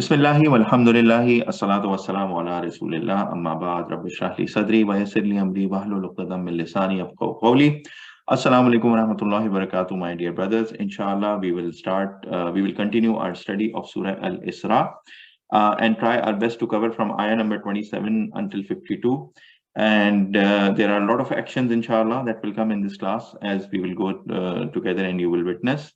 Bismillahi walhamdulillahi assalatu wassalamu ala rasulillah amma ba'd rabbi shrah li sadri wa yassir li amri wahlul 'uqdatam min lisani yafqahu qawli. Assalamu alaikum wa rahmatullahi wa barakatuh, my dear brothers. Inshallah, we will continue our study of Surah Al Isra and try our best to cover from ayah number 27 until 52. And there are a lot of actions, inshallah, that will come in this class as we will go together and you will witness.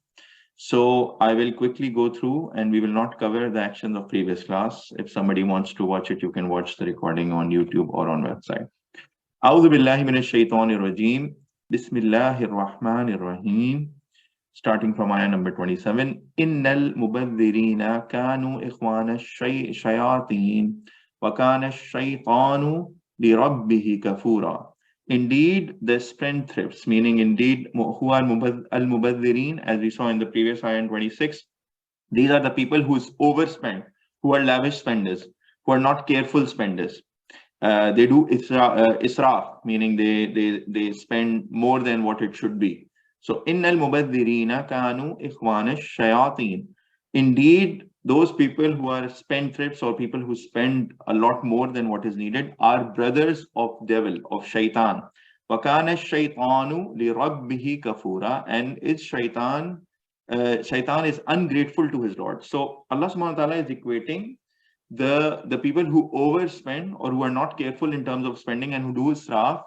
So I will quickly go through and we will not cover the actions of previous class. If somebody wants to watch it, you can watch the recording on YouTube or on website. A'udhu billahi minash shaitanir rajim. Bismillahir rahmanir rahim. Starting from ayah number 27. Innal mubadhirina kanu ikhwana shayateen wa kana shaitanu li rabbihi kafura. Indeed, the spendthrifts, meaning indeed who are al-mubadhirin, as we saw in the previous ayah 26, these are the people who overspend, who are lavish spenders, who are not careful spenders. They do israf, meaning they spend more than what it should be. So, innal mubadhirina kanu ikhwana shayateen. Indeed, those people who are spendthrifts or people who spend a lot more than what is needed are brothers of devil, of shaitan. وَكَانَ الشَّيْطَانُ لِرَبِّهِ كَفُورًا. And shaitan is ungrateful to his Lord. So Allah SWT is equating the people who overspend or who are not careful in terms of spending and who do israf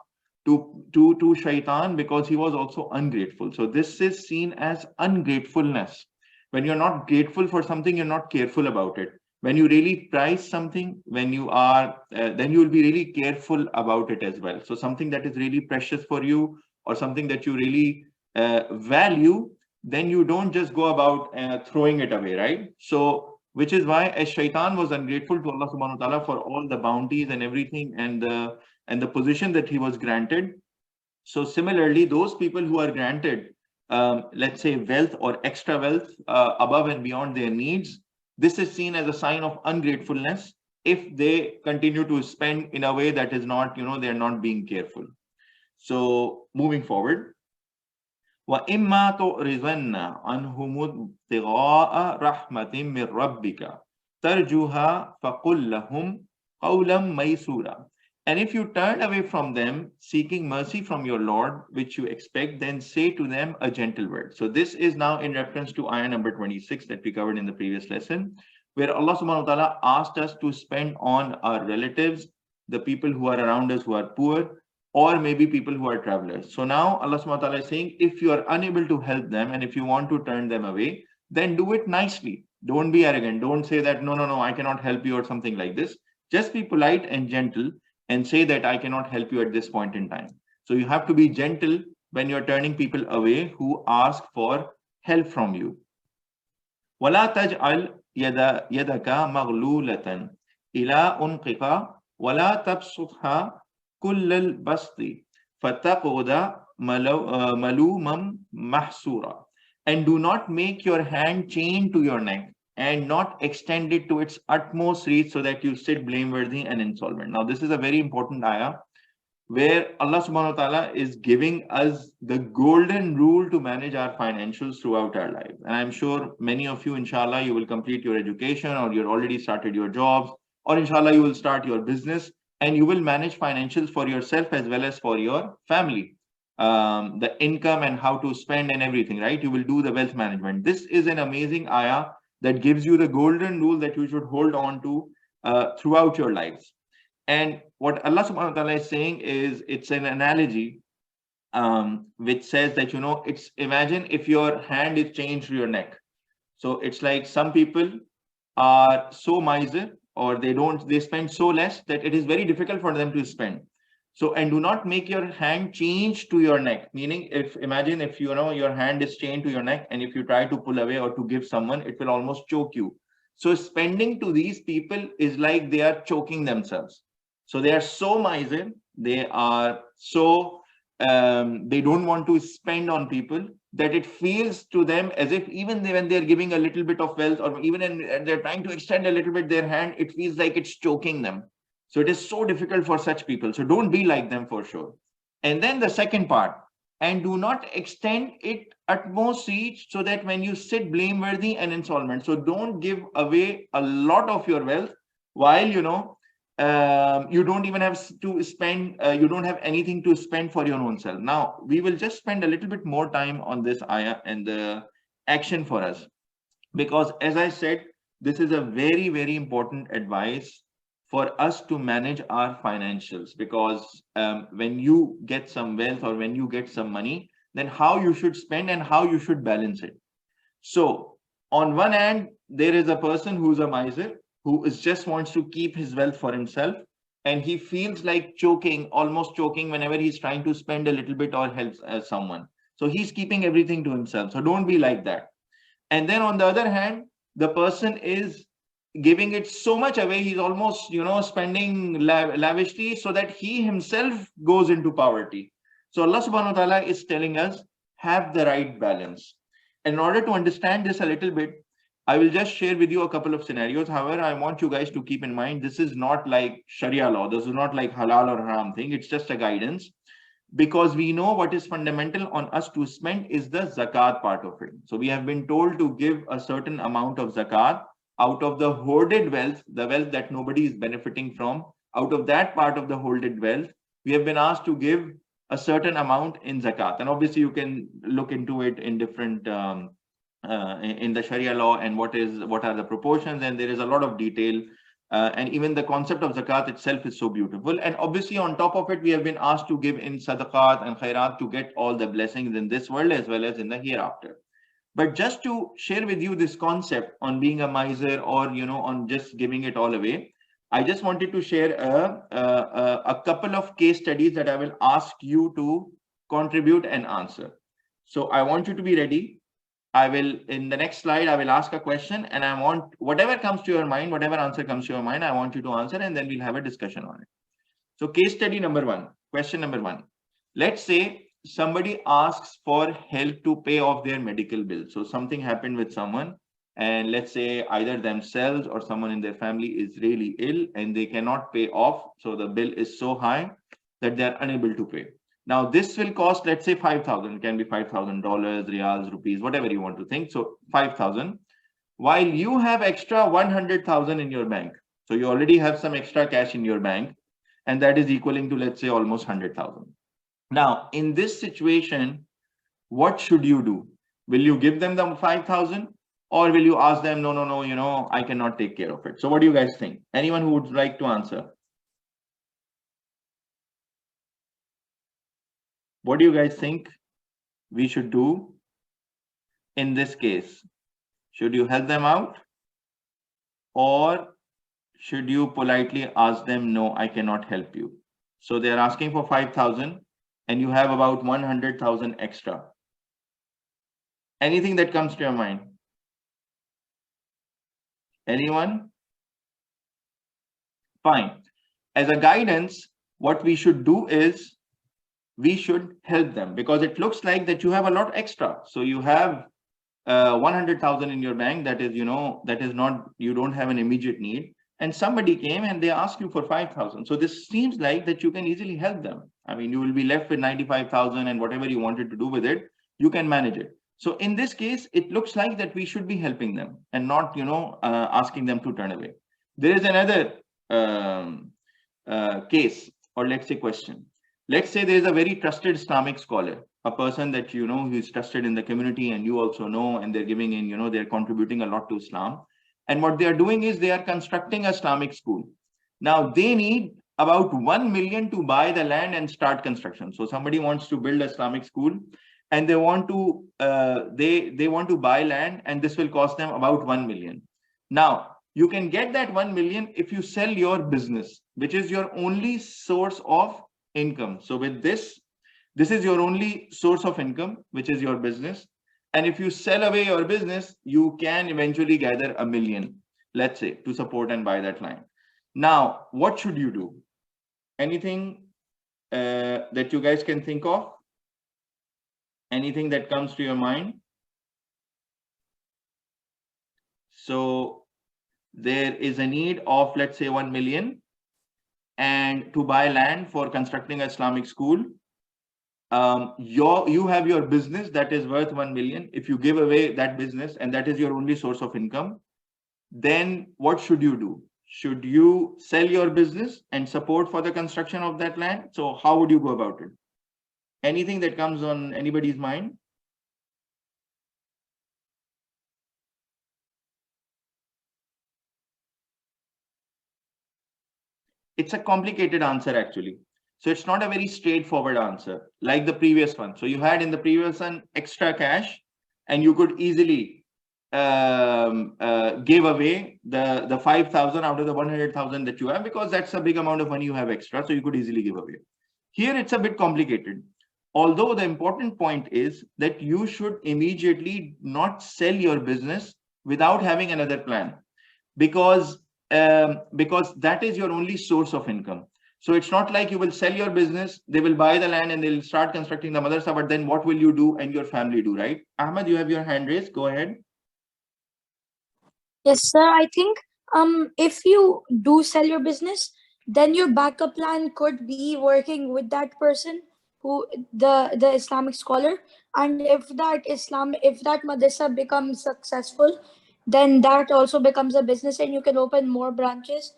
to shaitan, because he was also ungrateful. So this is seen as ungratefulness. When you're not grateful for something, you're not careful about it. When you really prize something, when you are, then you will be really careful about it as well. So something that is really precious for you or something that you really value, then you don't just go about throwing it away, right? So, which is why as shaitan was ungrateful to Allah subhanahu wa ta'ala for all the bounties and everything and the position that he was granted. So similarly, those people who are granted let's say wealth or extra wealth above and beyond their needs, this is seen as a sign of ungratefulness if they continue to spend in a way that is not, they're not being careful. So moving forward, وَإِمَّا تُعْرِضَنَّ عَنْهُمُ ابْتِغَاءَ رَحْمَةٍ مِّن رَبِّكَ تَرْجُوهَا فَقُلْ لَهُمْ قَوْلًا مَيْسُورًا. And if you turn away from them, seeking mercy from your Lord, which you expect, then say to them a gentle word. So this is now in reference to ayah number 26 that we covered in the previous lesson, where Allah subhanahu wa ta'ala asked us to spend on our relatives, the people who are around us who are poor, or maybe people who are travelers. So now Allah subhanahu wa ta'ala is saying, if you are unable to help them and if you want to turn them away, then do it nicely. Don't be arrogant. Don't say that, no, I cannot help you or something like this. Just be polite and gentle and say that I cannot help you at this point in time. So you have to be gentle when you're turning people away who ask for help from you. وَلَا تَجْعَلْ يَدَكَ مَغْلُولَةً إِلَىٰ أُنْقِكَ وَلَا تَبْسُطْهَا كُلَّ الْبَسْطِ فَتَقْعُدَ مَلُومًا مَحْسُورًا. And do not make your hand chained to your neck and not extend it to its utmost reach so that you sit blameworthy and insolvent. Now, this is a very important ayah where Allah subhanahu wa ta'ala is giving us the golden rule to manage our financials throughout our lives. And I'm sure many of you, inshallah, you will complete your education or you've already started your jobs, or inshallah, you will start your business and you will manage financials for yourself as well as for your family. The income and how to spend and everything, right? You will do the wealth management. This is an amazing ayah that gives you the golden rule that you should hold on to throughout your lives. And what Allah subhanahu wa ta'ala is saying is, it's an analogy which says that, it's, imagine if your hand is chained to your neck. So it's like some people are so miser, or they spend so less that it is very difficult for them to spend. So, and do not make your hand change to your neck, meaning imagine if your hand is chained to your neck and if you try to pull away or to give someone, it will almost choke you. So spending to these people is like they are choking themselves. So they are so miser, they are so, they don't want to spend on people that it feels to them as if even when they're giving a little bit of wealth or even and they're trying to extend a little bit their hand, it feels like it's choking them. So it is so difficult for such people. So don't be like them for sure. And then the second part, and do not extend it utmost reach so that when you sit blameworthy and insolvent. So don't give away a lot of your wealth while you don't even have to spend, you don't have anything to spend for your own self. Now we will just spend a little bit more time on this ayah and the action for us, because as I said, this is a very, very important advice for us to manage our financials. Because when you get some wealth or when you get some money, then how you should spend and how you should balance it. So on one hand, there is a person who's a miser, who is just wants to keep his wealth for himself, and he feels like choking, almost choking, whenever he's trying to spend a little bit or help someone. So he's keeping everything to himself. So don't be like that. And then on the other hand, the person is giving it so much away, he's almost spending lavishly, so that he himself goes into poverty. So Allah subhanahu wa ta'ala is telling us, have the right balance. In order to understand this a little bit, I will just share with you a couple of scenarios. However, I want you guys to keep in mind, this is not like Sharia law, this is not like halal or haram thing, it's just a guidance. Because we know what is fundamental on us to spend is the zakat part of it. So we have been told to give a certain amount of zakat out of the hoarded wealth, the wealth that nobody is benefiting from. Out of that part of the hoarded wealth, we have been asked to give a certain amount in zakat. And obviously you can look into it in different in the Sharia law, and what are the proportions, and there is a lot of detail. And even the concept of zakat itself is so beautiful. And obviously on top of it, we have been asked to give in sadaqat and khairat to get all the blessings in this world as well as in the hereafter. But just to share with you this concept on being a miser, or on just giving it all away, I just wanted to share a couple of case studies that I will ask you to contribute and answer. So I want you to be ready. I will, in the next slide, I will ask a question, and I want whatever comes to your mind, whatever answer comes to your mind, I want you to answer, and then we'll have a discussion on it. So case study number one, question number one. Let's say somebody asks for help to pay off their medical bill. So something happened with someone, and let's say either themselves or someone in their family is really ill and they cannot pay off. So the bill is so high that they're unable to pay. Now, this will cost, let's say, 5,000. It can be $5,000, riyals, rupees, whatever you want to think. So 5,000. While you have extra 100,000 in your bank. So you already have some extra cash in your bank, and that is equaling to, let's say, almost 100,000. Now, in this situation, what should you do? Will you give them the 5,000, or will you ask them, no, I cannot take care of it? So what do you guys think? Anyone who would like to answer? What do you guys think we should do in this case? Should you help them out, or should you politely ask them, no, I cannot help you? So they're asking for 5,000 and you have about 100,000 extra. Anything that comes to your mind? Anyone? Fine. As a guidance, what we should do is we should help them, because it looks like that you have a lot extra. So you have 100,000 in your bank, that is, that is not, you don't have an immediate need, and somebody came and they asked you for 5,000. So this seems like that you can easily help them. I mean, you will be left with 95,000, and whatever you wanted to do with it, you can manage it. So in this case, it looks like that we should be helping them and not, asking them to turn away. There is another case, or let's say question. Let's say there is a very trusted Islamic scholar, a person that who is trusted in the community, and you also know, and they're giving in, they're contributing a lot to Islam. And what they are doing is they are constructing a Islamic school. Now they need about 1 million to buy the land and start construction. So somebody wants to build an Islamic school, and they want to they want to buy land, and this will cost them about 1 million. Now you can get that 1 million if you sell your business, which is your only source of income. So with this is your only source of income, which is your business. And if you sell away your business, you can eventually gather 1 million, let's say, to support and buy that land. Now, what should you do? Anything that you guys can think of? Anything that comes to your mind? So there is a need of, let's say, 1 million, and to buy land for constructing an Islamic school. you have your business that is worth 1 million. If you give away that business and that is your only source of income, then what should you do? Should you sell your business and support for the construction of that land? So how would you go about it? Anything that comes on anybody's mind? It's a complicated answer actually. So it's not a very straightforward answer like the previous one. So you had in the previous one extra cash and you could easily give away the 5,000 out of the 100,000 that you have, because that's a big amount of money you have extra. So you could easily give away. Here it's a bit complicated. Although the important point is that you should immediately not sell your business without having another plan, because that is your only source of income. So it's not like you will sell your business, they will buy the land and they'll start constructing the madrasa, but then what will you do and your family do, right? Ahmed, you have your hand raised. Go ahead. Yes, sir. I think if you do sell your business, then your backup plan could be working with that person who the Islamic scholar. And if that madrasa becomes successful, then that also becomes a business and you can open more branches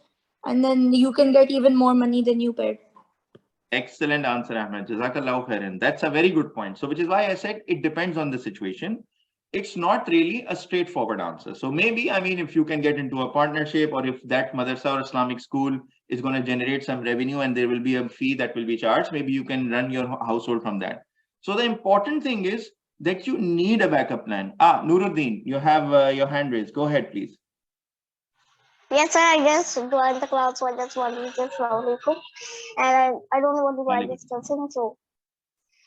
and then you can get even more money than you paid. Excellent answer, Ahmed. Jazakallah khairan. That's a very good point. So, which is why I said it depends on the situation. It's not really a straightforward answer. So maybe, I mean, if you can get into a partnership, or if that madrasa or Islamic school is going to generate some revenue and there will be a fee that will be charged, maybe you can run your household from that. So the important thing is that you need a backup plan. Nuruddin, you have your hand raised. Go ahead, please. Yes, sir, I just joined the class, so I just wanted to say Assalamu alaikum. And I don't know what you guys are discussing, so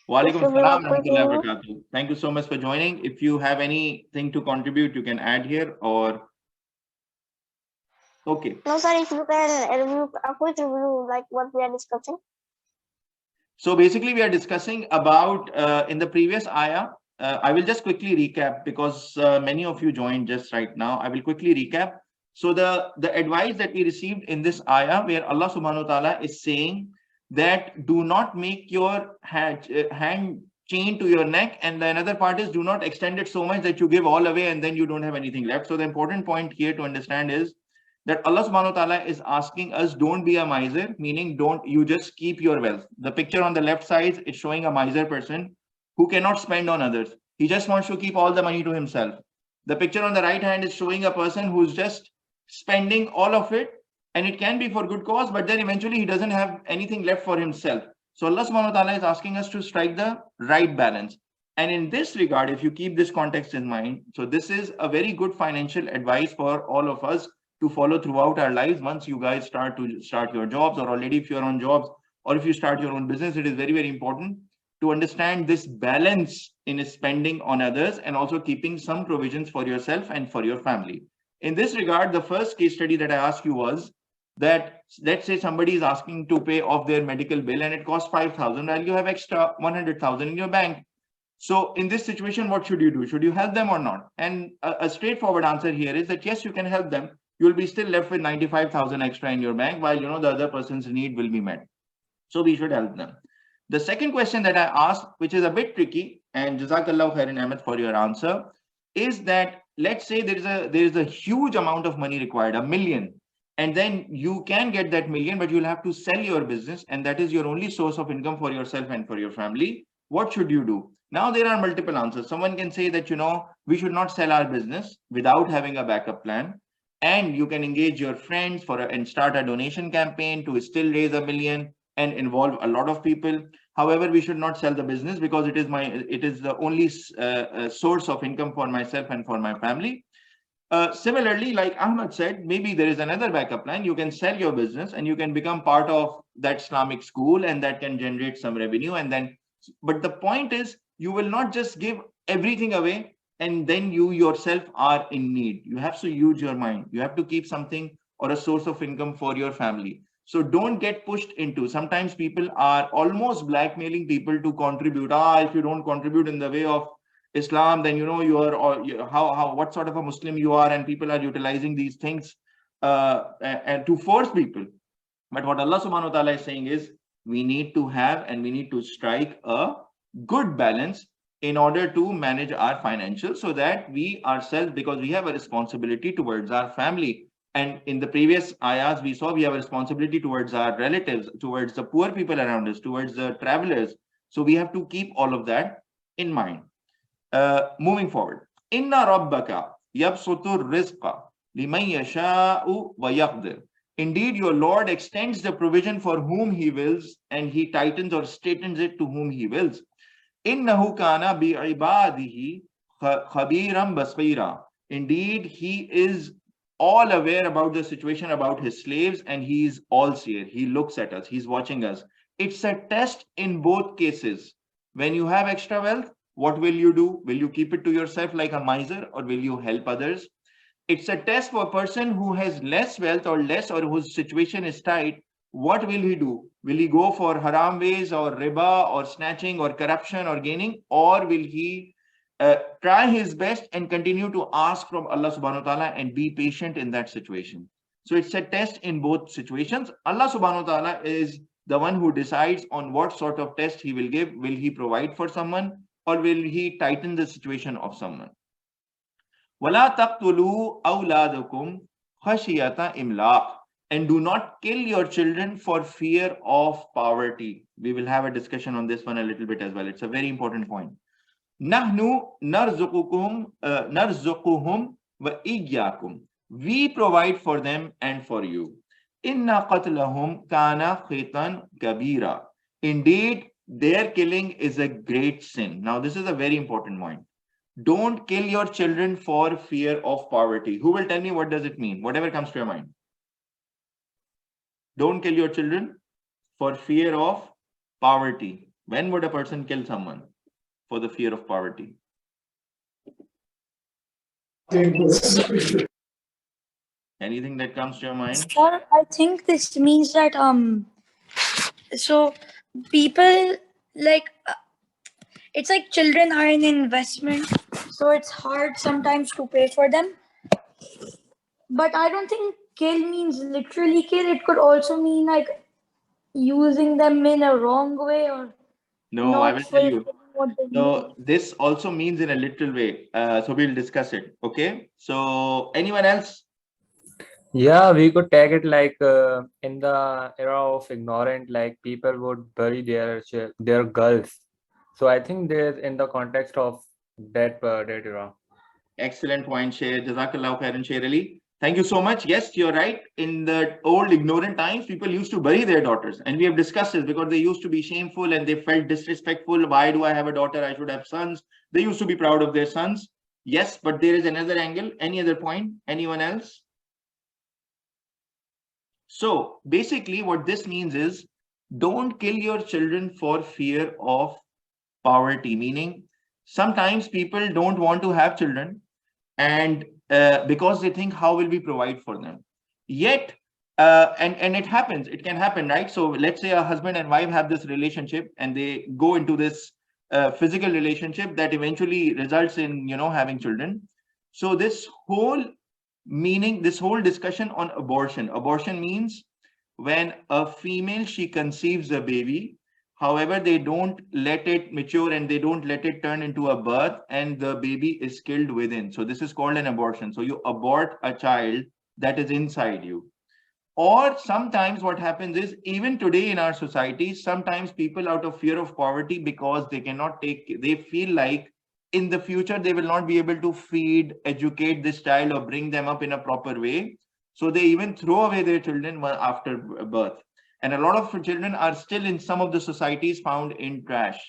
if Walaikum you give salam a quick rahmatullahi wa review. barakatuh. Thank you so much for joining. If you have anything to contribute, you can add here or. Okay. No, sir, if you can review a quick review like what we are discussing. So basically, we are discussing about in the previous ayah. I will just quickly recap because many of you joined just right now. I will quickly recap. So the advice that we received in this ayah, where Allah subhanahu wa ta'ala is saying that do not make your hand chain to your neck, and the another part is do not extend it so much that you give all away and then you don't have anything left. So the important point here to understand is that Allah subhanahu wa ta'ala is asking us, don't be a miser, meaning don't you just keep your wealth. The picture on the left side is showing a miser person who cannot spend on others. He just wants to keep all the money to himself. The picture on the right hand is showing a person who's just spending all of it, and it can be for good cause, but then eventually he doesn't have anything left for himself. So Allah subhanahu wa ta'ala is asking us to strike the right balance. And in this regard, if you keep this context in mind, so this is a very good financial advice for all of us to follow throughout our lives. Once you guys start your jobs, or already if you're on jobs, or if you start your own business, it is very, very important to understand this balance in spending on others and also keeping some provisions for yourself and for your family. In this regard, the first case study that I asked you was that let's say somebody is asking to pay off their medical bill and it costs 5,000 while you have extra 100,000 in your bank. So in this situation, what should you do? Should you help them or not? And a straightforward answer here is that yes, you can help them. You'll be still left with 95,000 extra in your bank, while the other person's need will be met. So we should help them. The second question that I asked, which is a bit tricky, and Jazakallah khairan Ahmed for your answer, is that let's say there is a huge amount of money required, 1 million, and then you can get that million, but you'll have to sell your business, and that is your only source of income for yourself and for your family. What should you do? Now there are multiple answers. Someone can say that we should not sell our business without having a backup plan. And you can engage your friends and start a donation campaign to still raise 1 million and involve a lot of people. However, we should not sell the business because it is the only source of income for myself and for my family. Similarly, like Ahmed said, maybe there is another backup plan. You can sell your business and you can become part of that Islamic school, and that can generate some revenue. But the point is, you will not just give everything away and then you yourself are in need. You have to use your mind. You have to keep something or a source of income for your family. So don't get pushed into. Sometimes people are almost blackmailing people to contribute. If you don't contribute in the way of Islam, then you are what sort of a Muslim you are, and people are utilizing these things and to force people. But what Allah subhanahu wa ta'ala is saying is we need to have and we need to strike a good balance in order to manage our financials, so that we ourselves, because we have a responsibility towards our family. And in the previous ayahs, we saw we have a responsibility towards our relatives, towards the poor people around us, towards the travelers. So we have to keep all of that in mind. Moving forward. Inna rabbaka yabsutur rizqa liman yasha'u wa yaqdir. Indeed, your Lord extends the provision for whom he wills, and he tightens or straightens it to whom he wills. Innahu kana bi'ibadihi khabiran basira. Indeed, he is all aware about the situation, about his slaves, and he is all seer. He looks at us, he's watching us. It's a test in both cases. When you have extra wealth, what will you do? Will you keep it to yourself like a miser, or will you help others? It's a test for a person who has less wealth or less, or whose situation is tight. What will he do? Will he go for haram ways, or riba, or snatching, or corruption, or gaining? Or will he try his best and continue to ask from Allah subhanahu wa ta'ala and be patient in that situation? So it's a test in both situations. Allah subhanahu wa ta'ala is the one who decides on what sort of test he will give. Will he provide for someone, or will he tighten the situation of someone? وَلَا تَقْتُلُوا أَوْلَادَكُمْ خَشِيَةَ إِمْلَاقٍ. And do not kill your children for fear of poverty. We will have a discussion on this one a little bit as well. It's a very important point. نَحْنُ نَرْزُقُهُمْ وَإِيَّاكُمْ. We provide for them and for you. إِنَّ قَتْلَهُمْ كَانَ خِطًا كَبِيرًا. Indeed, their killing is a great sin. Now, this is a very important point. Don't kill your children for fear of poverty. Who will tell me what does it mean? Whatever comes to your mind. Don't kill your children for fear of poverty. When would a person kill someone for the fear of poverty? Anything that comes to your mind? Sir, I think this means that so people like it's like children are an investment, so it's hard sometimes to pay for them. But I don't think kill means literally kill. It could also mean like using them in a wrong way, or No, I will tell you. what they need. So this also means in a literal way. So we'll discuss it. Okay. So anyone else? Yeah, we could take it like in the era of ignorant, like people would bury their girls. So I think there's in the context of that era. Excellent point, Sher. Jazakallah khairan, Sher Ali. Thank you so much. Yes, you're right. In the old ignorant times, people used to bury their daughters. And we have discussed this because they used to be shameful and they felt disrespectful. Why do I have a daughter? I should have sons. They used to be proud of their sons. Yes, but there is another angle. Any other point? Anyone else? So basically what this means is, don't kill your children for fear of poverty. Meaning, sometimes people don't want to have children, and because they think, how will we provide for them? Yet, and it happens, it can happen, right? So let's say a husband and wife have this relationship, and they go into this physical relationship that eventually results in, having children. So this whole discussion on abortion. Abortion means when a female, she conceives a baby, however, they don't let it mature and they don't let it turn into a birth, and the baby is killed within. So this is called an abortion. So you abort a child that is inside you. Or sometimes what happens is, even today in our society, sometimes people out of fear of poverty, because they feel like in the future they will not be able to feed, educate this child or bring them up in a proper way. So they even throw away their children after birth. And a lot of children are still in some of the societies found in trash.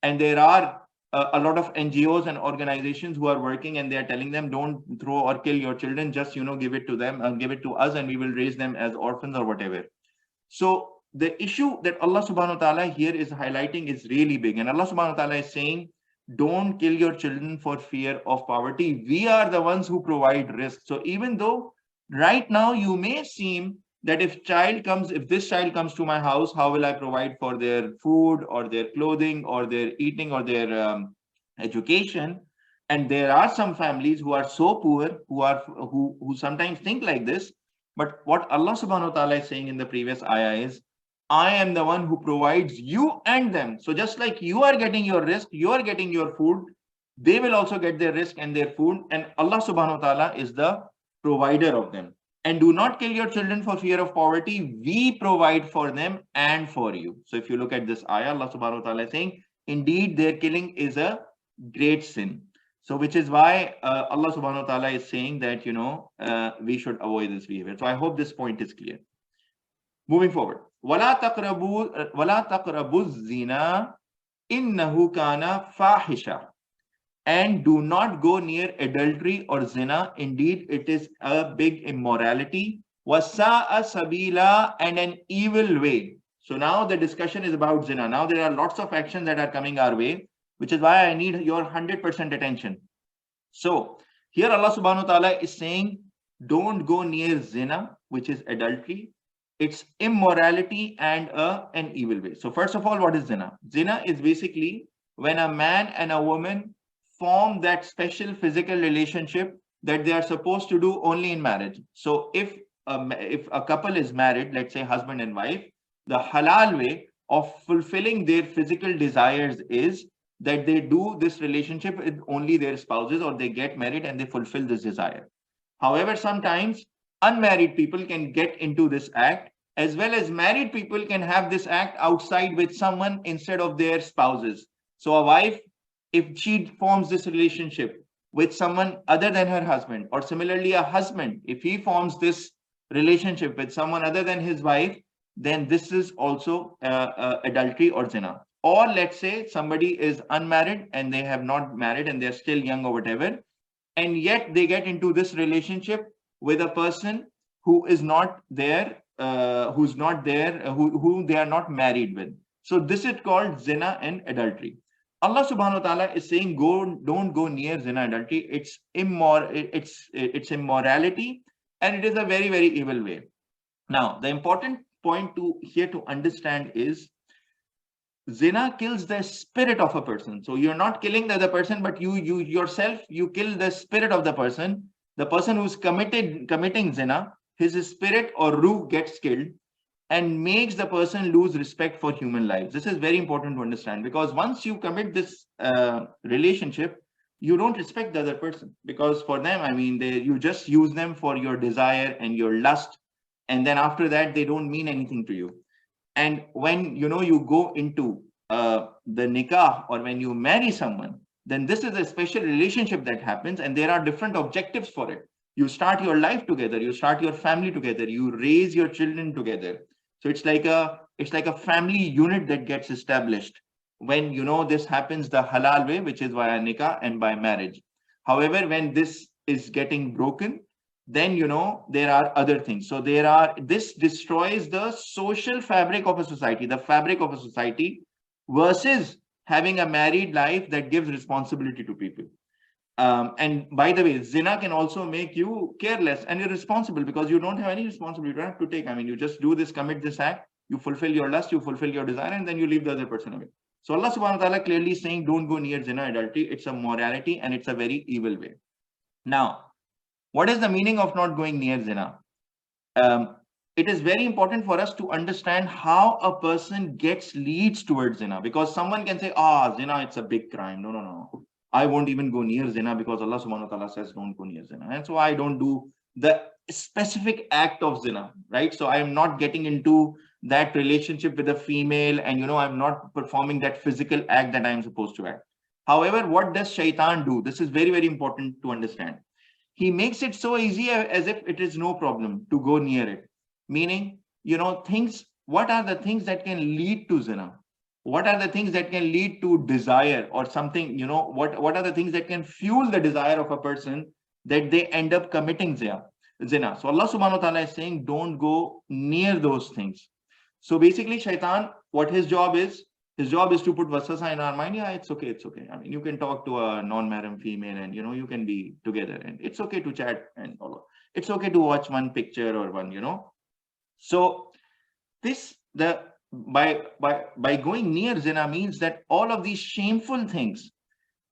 And there are a lot of NGOs and organizations who are working, and they are telling them, don't throw or kill your children, just, give it to them, give it to us, and we will raise them as orphans or whatever. So the issue that Allah subhanahu wa ta'ala here is highlighting is really big. And Allah subhanahu wa ta'ala is saying, don't kill your children for fear of poverty. We are the ones who provide risk. So even though right now you may seem that if this child comes to my house, how will I provide for their food or their clothing or their eating or their education? And there are some families who are so poor, who sometimes think like this. But what Allah subhanahu wa ta'ala is saying in the previous ayah is, I am the one who provides you and them. So just like you are getting your rizq, you are getting your food, they will also get their rizq and their food. And Allah subhanahu wa ta'ala is the provider of them. And do not kill your children for fear of poverty. We provide for them and for you. So if you look at this ayah, Allah subhanahu wa ta'ala is saying, indeed, their killing is a great sin. So which is why Allah subhanahu wa ta'ala is saying that, we should avoid this behavior. So I hope this point is clear. Moving forward. وَلَا تَقْرَبُوا الزِّنَا إِنَّهُ كَانَ فَاحِشًا. And do not go near adultery or zina. Indeed, it is a big immorality. وَسَاءَ سَبِيلًا, and an evil way. So now the discussion is about zina. Now there are lots of actions that are coming our way, which is why I need your 100% attention. So here Allah subhanahu wa ta'ala is saying, don't go near zina, which is adultery. It's immorality and an evil way. So first of all, what is zina? Zina is basically when a man and a woman form that special physical relationship that they are supposed to do only in marriage. So if a couple is married, let's say husband and wife, the halal way of fulfilling their physical desires is that they do this relationship with only their spouses, or they get married and they fulfill this desire. However, sometimes unmarried people can get into this act, as well as married people can have this act outside with someone instead of their spouses. So a wife, if she forms this relationship with someone other than her husband, or similarly a husband, if he forms this relationship with someone other than his wife, then this is also adultery or zina. Or let's say somebody is unmarried and they have not married and they're still young or whatever, and yet they get into this relationship with a person who is not there, who they are not married with. So this is called zina and adultery. Allah subhanahu wa ta'ala is saying, don't go near zina, adultery. It's immorality, and it is a very, very evil way. Now, the important point here to understand is, zina kills the spirit of a person. So you're not killing the other person, but you yourself, you kill the spirit of the person. The person who's committing zina, his spirit or ruh gets killed, and makes the person lose respect for human lives. This is very important to understand, because once you commit this relationship, you don't respect the other person, because for them, I mean, you just use them for your desire and your lust, and then after that, they don't mean anything to you. And when you go into the nikah, or when you marry someone, then this is a special relationship that happens, and there are different objectives for it. You start your life together, you start your family together, you raise your children together. So it's like a family unit that gets established when this happens the halal way, which is via nikah and by marriage. However, when this is getting broken, then there are other things. So this destroys the social fabric of a society, the fabric of a society, versus having a married life that gives responsibility to people. And by the way, zina can also make you careless and irresponsible, because you don't have any responsibility. You don't have to take. I mean, you just do this, commit this act, you fulfill your lust, you fulfill your desire, and then you leave the other person away. So Allah subhanahu wa ta'ala clearly saying, don't go near zina, adultery. It's a morality and it's a very evil way. Now, what is the meaning of not going near zina? It is very important for us to understand how a person leads towards zina, because someone can say, zina, it's a big crime. No. I won't even go near zina because Allah subhanahu wa ta'ala says don't go near zina. And so I don't do the specific act of zina, right? So I am not getting into that relationship with a female, and I'm not performing that physical act that I am supposed to act. However, what does shaitan do? This is very, very important to understand. He makes it so easy as if it is no problem to go near it. Meaning, what are the things that can lead to zina? What are the things that can lead to desire or something, what are the things that can fuel the desire of a person that they end up committing zina? So Allah subhanahu wa ta'ala is saying, don't go near those things. So basically, shaitan, what his job is to put waswasa in our mind. Yeah, it's okay. I mean, you can talk to a non-mahram female and, you can be together, and it's okay to chat and all. It's okay to watch one picture or one, So by going near zina means that all of these shameful things,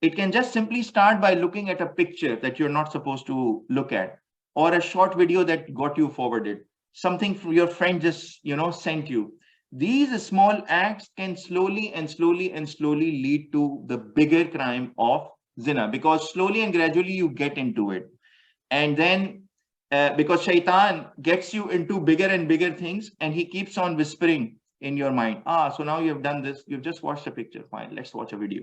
it can just simply start by looking at a picture that you're not supposed to look at, or a short video that got you forwarded, something your friend just sent you, These small acts can slowly lead to the bigger crime of zina, because slowly and gradually you get into it. And then because shaitan gets you into bigger and bigger things, and he keeps on whispering in your mind, so now you have done this, you've just watched a picture, fine, let's watch a video.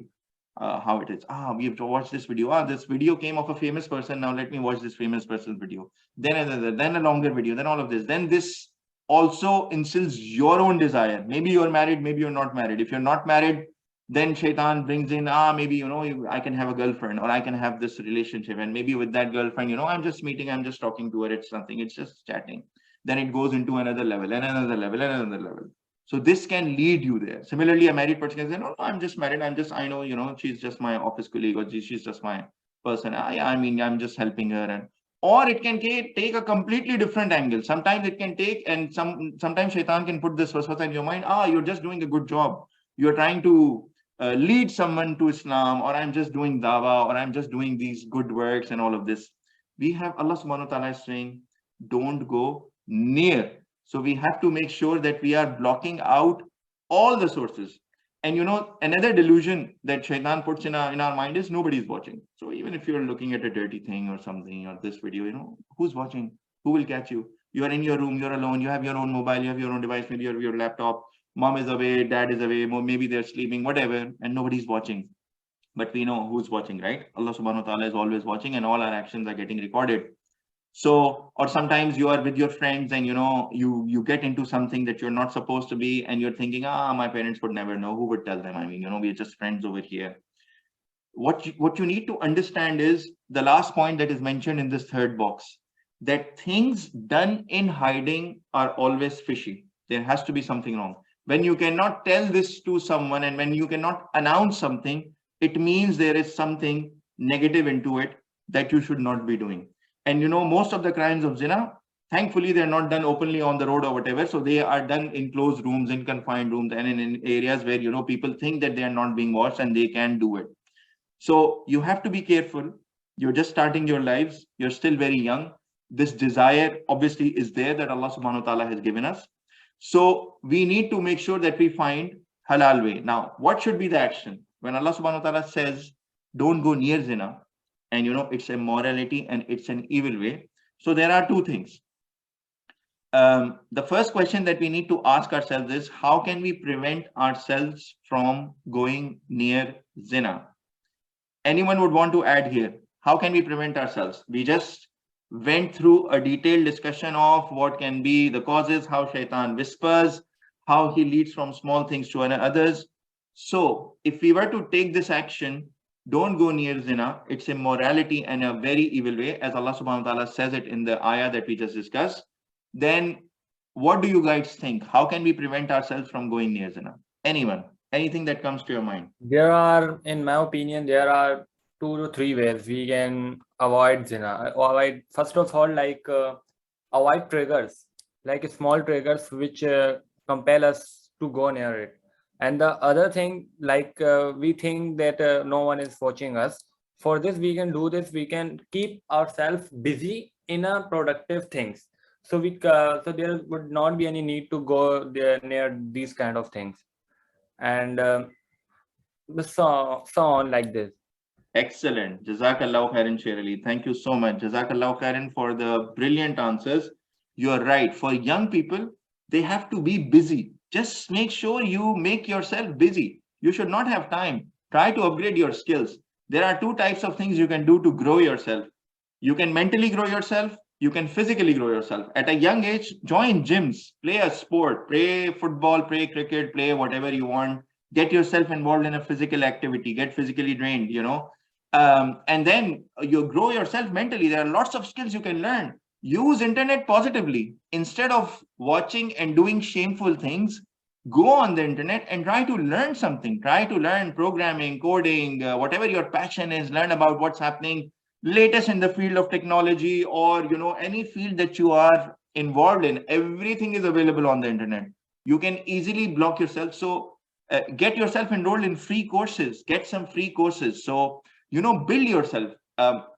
How it is, we've watched this video, this video came of a famous person, now let me watch this famous person's video, then another, then a longer video, then all of this, then this also instills your own desire. Maybe you're married, maybe you're not married. If you're not married, then shaitan brings in, maybe, I can have a girlfriend, or I can have this relationship, and maybe with that girlfriend, I'm just meeting, I'm just talking to her, it's nothing, it's just chatting. Then it goes into another level and another level and another level. So this can lead you there. Similarly, a married person can say, no, I'm just married, I know, she's just my office colleague, or she's just my person, I mean, I'm just helping her. And or it can take a completely different angle. Sometimes it can take, and sometimes shaitan can put this waswasa in your mind, you're just doing a good job, you're trying to lead someone to Islam, or I'm just doing dawah, or I'm just doing these good works and all of this. We have Allah subhanahu wa ta'ala is saying, don't go near. So we have to make sure that we are blocking out all the sources. And another delusion that shaitan puts in our mind is nobody's watching. So even if you're looking at a dirty thing or something, or this video, who's watching? Who will catch you? You're in your room, you're alone, you have your own mobile, you have your own device, maybe your laptop, mom is away, dad is away, maybe they're sleeping, whatever, and nobody's watching. But we know who's watching, right? Allah subhanahu wa ta'ala is always watching, and all our actions are getting recorded. So, or sometimes you are with your friends, and you get into something that you're not supposed to be, and you're thinking, my parents would never know, who would tell them? I mean, we're just friends over here. What you need to understand is the last point that is mentioned in this third box, that things done in hiding are always fishy. There has to be something wrong. When you cannot tell this to someone, and when you cannot announce something, it means there is something negative into it that you should not be doing. And most of the crimes of zina, thankfully, they're not done openly on the road or whatever. So they are done in closed rooms, in confined rooms, and in areas where, people think that they are not being watched and they can do it. So you have to be careful. You're just starting your lives. You're still very young. This desire obviously is there that Allah subhanahu wa ta'ala has given us. So we need to make sure that we find halal way. Now, what should be the action? When Allah subhanahu wa ta'ala says, don't go near zina, and it's immorality and it's an evil way. So there are two things. The first question that we need to ask ourselves is, how can we prevent ourselves from going near zina? Anyone would want to add here? How can we prevent ourselves? We just went through a detailed discussion of what can be the causes, how shaitan whispers, how he leads from small things to others. So if we were to take this action, don't go near zina, it's immorality and a very evil way, as Allah subhanahu wa ta'ala says it in the ayah that we just discussed, then what do you guys think? How can we prevent ourselves from going near zina? Anyone? Anything that comes to your mind? There are, in my opinion, there are 2 to 3 ways we can avoid zina. First of all, avoid triggers, like small triggers which compel us to go near it. And the other thing, we think that no one is watching us. For this, we can do this. We can keep ourselves busy in a productive things. So so there would not be any need to go there near these kind of things. And so on like this. Excellent. Jazakallahu khairan, Sher Ali. Thank you so much. Jazakallahu khairan for the brilliant answers. You're right. For young people, they have to be busy. Just make sure you make yourself busy. You should not have time. Try to upgrade your skills. There are 2 types of things you can do to grow yourself. You can mentally grow yourself. You can physically grow yourself. At a young age, join gyms, play a sport, play football, play cricket, play whatever you want. Get yourself involved in a physical activity, get physically drained, and then you grow yourself mentally. There are lots of skills you can learn. Use internet positively. Instead of watching and doing shameful things, go on the internet and try to learn something. Try to learn programming, coding, whatever your passion is. Learn about what's happening latest in the field of technology, or any field that you are involved in. Everything is available on the internet. You can easily block yourself. So get yourself enrolled in free courses. Get some free courses. So build yourself.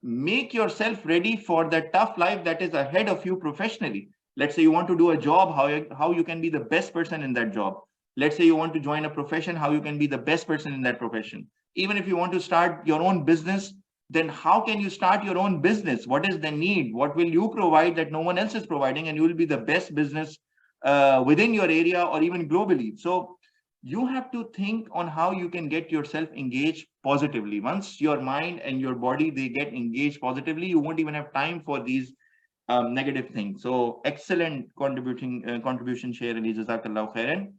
Make yourself ready for the tough life that is ahead of you professionally. Let's say you want to do a job, how you can be the best person in that job. Let's say you want to join a profession, how you can be the best person in that profession. Even if you want to start your own business, then how can you start your own business? What is the need? What will you provide that no one else is providing? And you will be the best business within your area or even globally. So you have to think on how you can get yourself engaged positively. Once your mind and your body, they get engaged positively, you won't even have time for these negative things. So excellent contribution, Share Ali, Jazakallah khairan.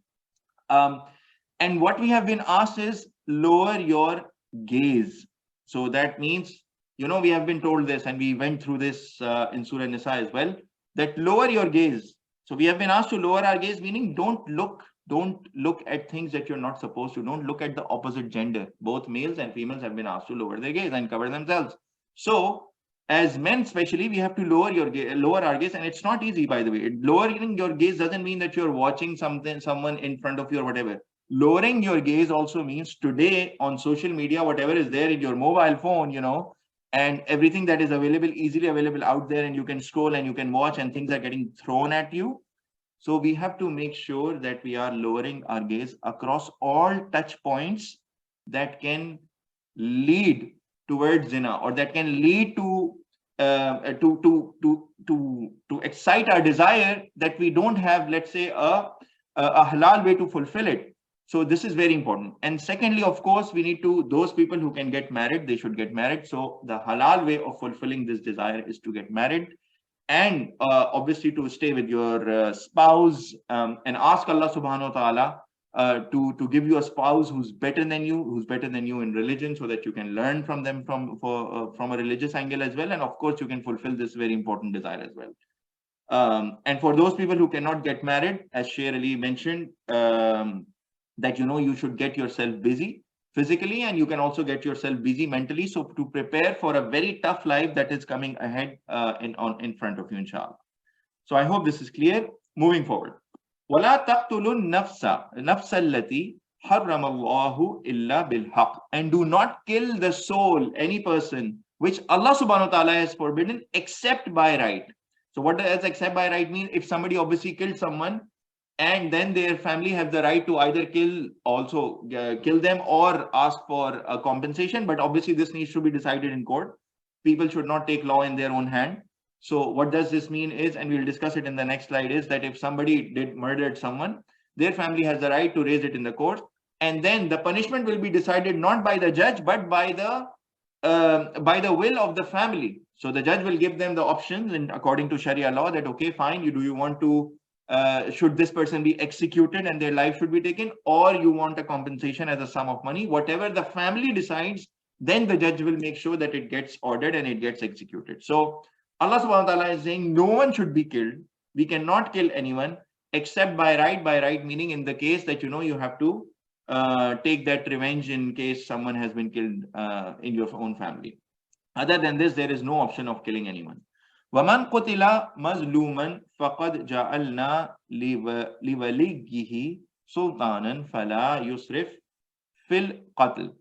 And what we have been asked is lower your gaze. So that means, we have been told this, and we went through this in Surah Nisa as well, that lower your gaze. So we have been asked to lower our gaze, meaning don't look at things that you're not supposed to. Don't look at the opposite gender. Both males and females have been asked to lower their gaze and cover themselves. So as men especially, we have to lower our gaze, and it's not easy, by the way. Lowering your gaze doesn't mean that you're watching someone in front of you or whatever. Lowering your gaze also means today on social media, whatever is there in your mobile phone, and everything that is easily available out there, and you can scroll and you can watch, and things are getting thrown at you. So we have to make sure that we are lowering our gaze across all touch points that can lead towards zina, or that can lead to excite our desire that we don't have, let's say, a halal way to fulfill it. So this is very important. And secondly, of course, we need to, those people who can get married, they should get married. So the halal way of fulfilling this desire is to get married, and obviously to stay with your spouse, and ask Allah subhanahu wa ta'ala to give you a spouse who's better than you in religion, so that you can learn from them from a religious angle as well. And of course, you can fulfill this very important desire as well. And for those people who cannot get married, as Sher Ali mentioned, that you should get yourself busy physically, and you can also get yourself busy mentally, so to prepare for a very tough life that is coming ahead in front of you, inshallah. So I hope this is clear. Moving forward. وَلَا تَقْتُلُوا النَّفْسَ الَّتِي حَرَّمَ اللَّهُ إِلَّا بِالْحَقِّ. And do not kill the soul, any person, which Allah subhanahu wa ta'ala has forbidden, except by right. So what does except by right mean? If somebody obviously killed someone, and then their family have the right to either kill them or ask for a compensation. But obviously this needs to be decided in court. People should not take law in their own hand. So what does this mean is, and we'll discuss it in the next slide, is that if somebody murdered someone, their family has the right to raise it in the court. And then the punishment will be decided not by the judge, but by the will of the family. So the judge will give them the options, and according to Sharia law, that, okay, fine, do you want to, should this person be executed and their life should be taken, or you want a compensation as a sum of money? Whatever the family decides, then the judge will make sure that it gets ordered and it gets executed. So Allah subhanahu wa ta'ala is saying no one should be killed. We cannot kill anyone except by right. By right meaning in the case that you have to take that revenge in case someone has been killed in your own family. Other than this, there is no option of killing anyone. وَمَنْ قُتِلَ مَظْلُومًا فَقَدْ جَعَلْنَا لِوَلِيِّهِ سُلْطَانًا فَلَا يُسْرِفْ فِي الْقَتْلِ.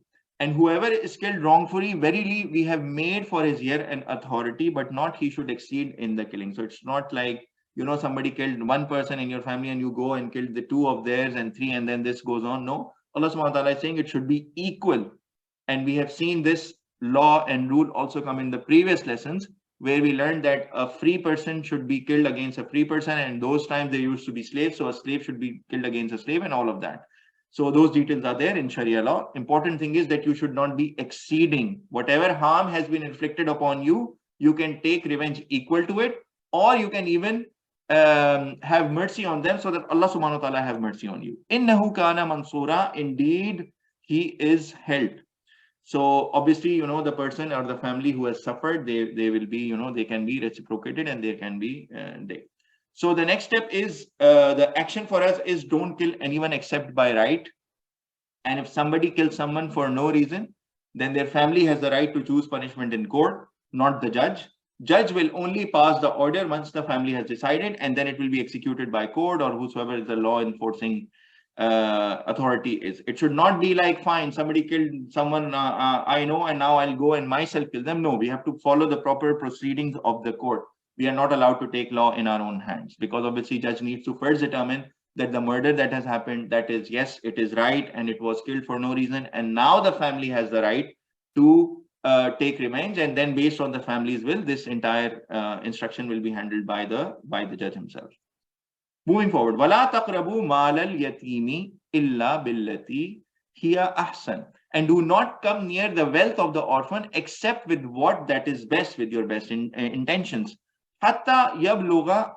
And whoever is killed wrongfully, verily we have made for his ear an authority, but not he should exceed in the killing. So it's not like, somebody killed one person in your family and you go and killed the two of theirs and three, and then this goes on. No, Allah subhanahu wa ta'ala is saying it should be equal. And we have seen this law and rule also come in the previous lessons, where we learned that a free person should be killed against a free person, and those times there used to be slaves, so a slave should be killed against a slave, and all of that. So those details are there in Sharia law. Important thing is that you should not be exceeding. Whatever harm has been inflicted upon you, you can take revenge equal to it, or you can even have mercy on them, so that Allah subhanahu wa ta'ala have mercy on you. Innahu kana mansura, indeed he is helped. So obviously, the person or the family who has suffered, they will be, they can be reciprocated, and there can be they. So the next step is, the action for us is don't kill anyone except by right. And if somebody kills someone for no reason, then their family has the right to choose punishment in court, not the judge. Judge will only pass the order once the family has decided, and then it will be executed by court or whosoever the law enforcing authority is. It should not be like, fine, somebody killed someone I know, and now I'll go and myself kill them. No, we have to follow the proper proceedings of the court. we are not allowed to take law in our own hands, because obviously judge needs to first determine that the murder that has happened, that is, yes, it is right and it was killed for no reason, and now the family has the right to take revenge, and then based on the family's will, this entire instruction will be handled by the judge himself. Moving forward, وَلَا تَقْرَبُوا مَالَ الْيَتِيمِ إِلَّا بِالَّتِي هِيَ أَحْسَنَ, and do not come near the wealth of the orphan except with what that is best, with your best intentions. حَتَّى يَبْلُغَ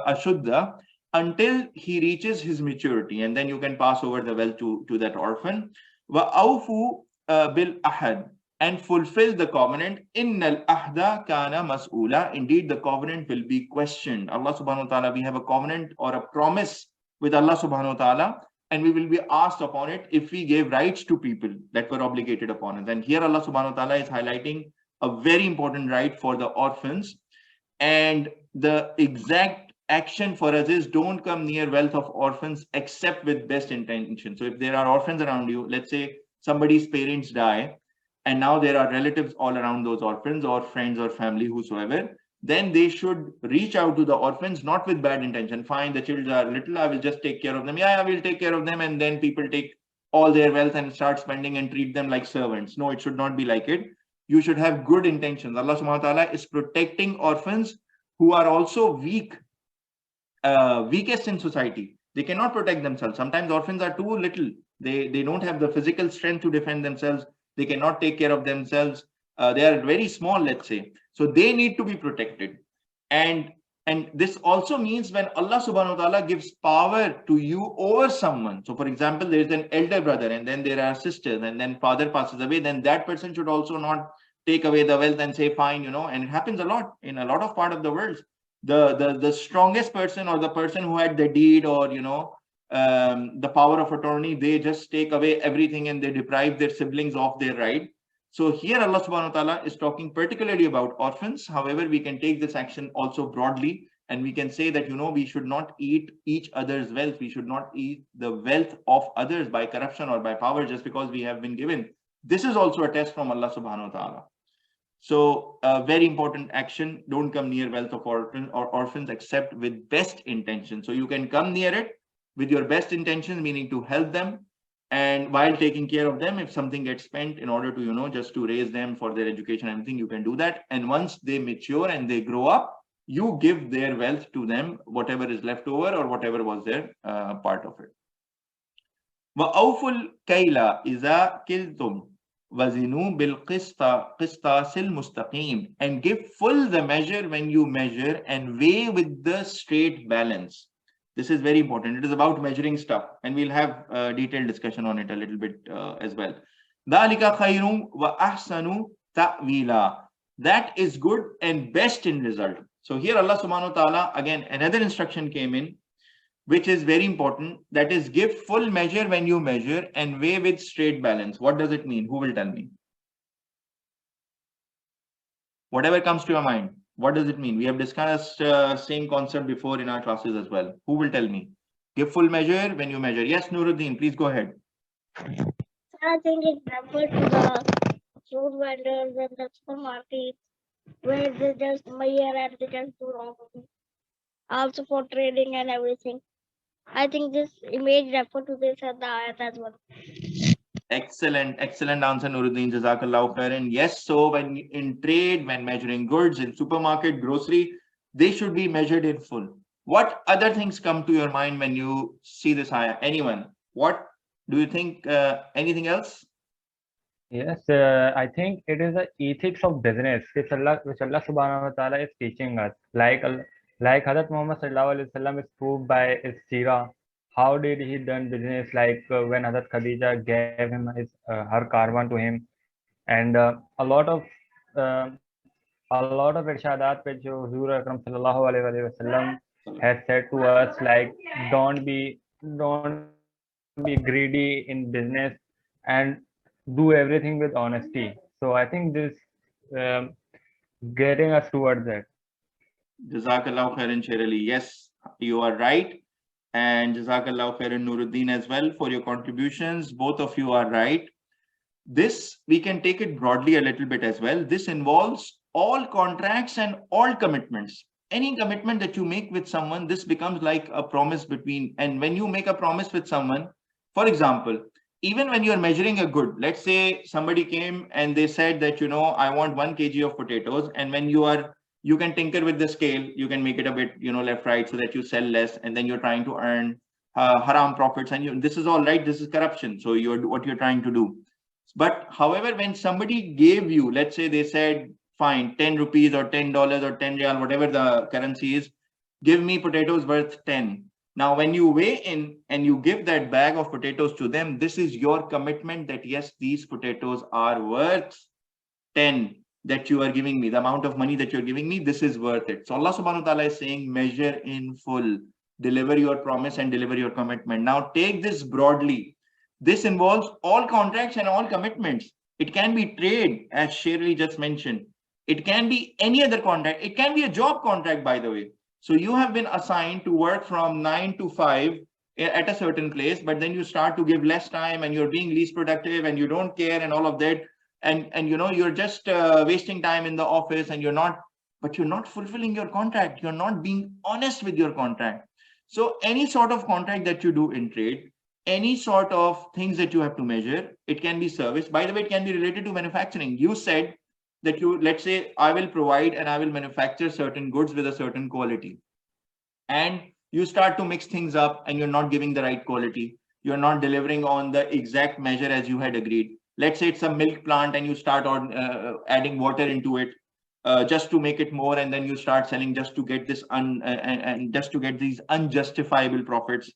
أَشُدَّ, until he reaches his maturity, and then you can pass over the wealth to that orphan. وَأَوْفُوا بِالْأَحَدِ, and fulfill the covenant. Innal ahda kana mas'ula, indeed the covenant will be questioned. Allah subhanahu wa ta'ala, we have a covenant or a promise with Allah subhanahu wa ta'ala, and we will be asked upon it if we gave rights to people that were obligated upon us. And here Allah subhanahu wa ta'ala is highlighting a very important right for the orphans, and the exact action for us is don't come near wealth of orphans except with best intention. So if there are orphans around you, let's say somebody's parents die, and now there are relatives all around those orphans, or friends or family, whosoever, then they should reach out to the orphans, not with bad intention. Fine, the children are little, I will just take care of them. Yeah, I will take care of them. And then people take all their wealth and start spending and treat them like servants. No, it should not be like it. You should have good intentions. Allah subhanahu wa ta'ala is protecting orphans who are also weakest in society. They cannot protect themselves. Sometimes orphans are too little. They don't have the physical strength to defend themselves. They cannot take care of themselves. They are very small, let's say. So they need to be protected. And this also means when Allah subhanahu wa ta'ala gives power to you over someone. So for example, there is an elder brother, and then there are sisters, and then father passes away, then that person should also not take away the wealth and say, fine, and it happens a lot in a lot of part of the world. The strongest person, or the person who had the deed, or the power of attorney, they just take away everything and they deprive their siblings of their right. So here Allah subhanahu wa ta'ala is talking particularly about orphans. However, we can take this action also broadly, and we can say that we should not eat each other's wealth. We should not eat the wealth of others by corruption or by power just because we have been given. This is also a test from Allah subhanahu wa ta'ala. So a very important action, don't come near wealth of orphans except with best intention. So you can come near it with your best intentions, meaning to help them, and while taking care of them, if something gets spent in order to, just to raise them for their education, everything, you can do that. And once they mature and they grow up, you give their wealth to them, whatever is left over or whatever was their part of it. وَأَوْفُوا الْكَيْلَ إِذَا كِلْتُمْ وَزِنُوا بِالْقِسْطَاسِ الْمُسْتَقِيمِ, and give full the measure when you measure, and weigh with the straight balance. This is very important. It is about measuring stuff, and we'll have a detailed discussion on it a little bit as well. ذَلِكَ خَيْرٌ وَأَحْسَنُ تَأْوِيلًا, that is good and best in result. So here Allah subhanahu wa ta'ala, again, another instruction came in, which is very important. That is, give full measure when you measure, and weigh with straight balance. What does it mean? Who will tell me? Whatever comes to your mind. What does it mean? We have discussed same concept before in our classes as well. Who will tell me? Give full measure when you measure. Yes, Nuruddin, please go ahead. I think it's referred to the fruit vendors and the supermarkets where they just measure and they just do wrong. Also for trading and everything. I think this image referred to this and the ayat as well. Excellent answer, Nuruddin. Jazakallahu khairan. Yes, so when in trade, when measuring goods in supermarket, grocery, they should be measured in full. What other things come to your mind when you see this ayah? Anyone? What do you think? Anything else? Yes, I think it is the ethics of business which Allah subhanahu wa ta'ala is teaching us. Like Hazrat Muhammad sallallahu alaihi wasallam is proved by his seerah. How did he done business? Like when Hazrat Khadija gave him her caravan to him, and a lot of irshadat which Huzur Akram sallallahu alaihi wasallam has said to us, like don't be greedy in business and do everything with honesty. So I think this getting us towards that. Jazakallahu khairan, Sherali. Yes, you are right. And Jazakallahu khairan, Nuruddin, as well, for your contributions. Both of you are right. This, we can take it broadly a little bit as well. This involves all contracts and all commitments. any commitment that you make with someone, this becomes like a promise between, and when you make a promise with someone, for example, even when you're measuring a good, let's say somebody came and they said that, I want 1 kg of potatoes, and when you can tinker with the scale, you can make it a bit, left, right, so that you sell less, and then you're trying to earn haram profits, and this is all right, this is corruption, so what you're trying to do. But however, when somebody gave you, let's say they said, fine, 10 rupees or $10 or 10 real, whatever the currency is, give me potatoes worth 10. Now, when you weigh in and you give that bag of potatoes to them, this is your commitment that yes, these potatoes are worth 10 that you are giving me. The amount of money that you're giving me, this is worth it. So Allah subhanahu wa ta'ala is saying, measure in full, deliver your promise and deliver your commitment. Now take this broadly. This involves all contracts and all commitments. It can be trade, as Shirley just mentioned. It can be any other contract. It can be a job contract, by the way. So you have been assigned to work from 9 to 5 at a certain place, but then you start to give less time and you're being least productive and you don't care and all of that. And you're just wasting time in the office, and you're not fulfilling your contract. You're not being honest with your contract. So any sort of contract that you do in trade, any sort of things that you have to measure, it can be service. By the way, it can be related to manufacturing. You said that let's say, I will provide and I will manufacture certain goods with a certain quality. And you start to mix things up and you're not giving the right quality. You're not delivering on the exact measure as you had agreed. Let's say it's a milk plant and you start on adding water into it just to make it more, and then you start selling just to get this and just to get these unjustifiable profits.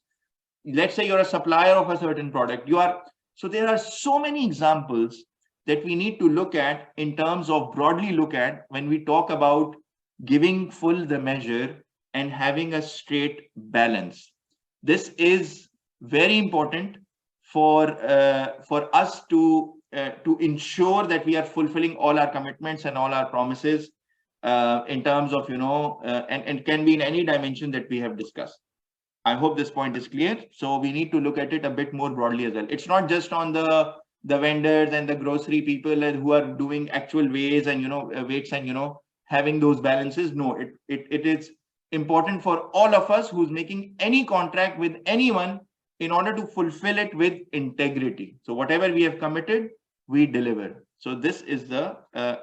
Let's say you're a supplier of a certain product. So there are so many examples that we need to look at in terms of broadly look at when we talk about giving full the measure and having a straight balance. This is very important for us to ensure that we are fulfilling all our commitments and all our promises in terms of, and can be in any dimension that we have discussed. I hope this point is clear. So we need to look at it a bit more broadly as well. It's not just on the vendors and the grocery people who are doing actual weighs and, weights and, having those balances. No, it is important for all of us who's making any contract with anyone in order to fulfill it with integrity. So whatever we have committed, we deliver. So this is the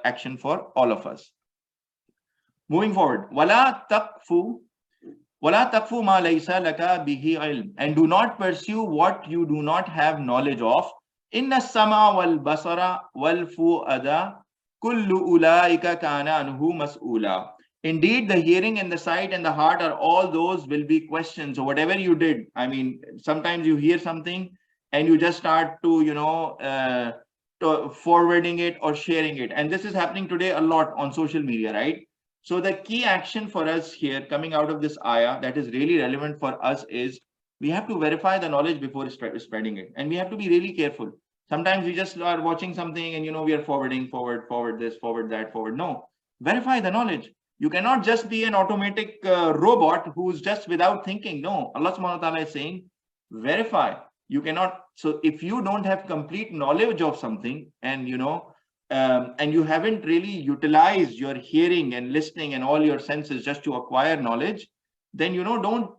action for all of us. Moving forward, وَلَا تَقْفُ مَا لَيْسَ لَكَ بِهِ عِلْمٍ, and do not pursue what you do not have knowledge of. إِنَّ السَّمْعَ وَالْبَصَرَ وَالْفُؤَادَ كُلُّ أُولَٰئِكَ كَانَ عَنْهُ مَسْئُولًا. Indeed, the hearing and the sight and the heart are all those will be questioned. So whatever you did, I mean, sometimes you hear something and you just start to, forwarding it or sharing it. And this is happening today a lot on social media, right? So the key action for us here coming out of this ayah that is really relevant for us is we have to verify the knowledge before spreading it. And we have to be really careful. Sometimes we just are watching something and, we are forward this, forward that, forward. No, verify the knowledge. You cannot just be an automatic robot who's just without thinking. No, Allah SWT is saying, verify. You cannot. So if you don't have complete knowledge of something and, and you haven't really utilized your hearing and listening and all your senses just to acquire knowledge, then, don't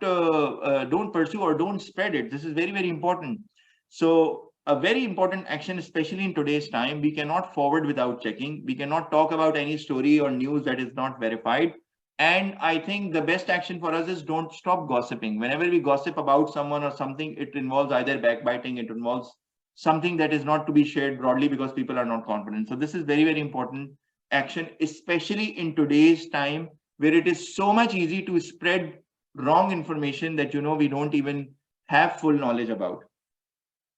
pursue or don't spread it. This is very, very important. So a very important action, especially in today's time, we cannot forward without checking. We cannot talk about any story or news that is not verified. And I think the best action for us is don't stop gossiping. Whenever we gossip about someone or something, it involves either backbiting, it involves something that is not to be shared broadly because people are not confident. So this is very, very important action, especially in today's time where it is so much easy to spread wrong information that, we don't even have full knowledge about.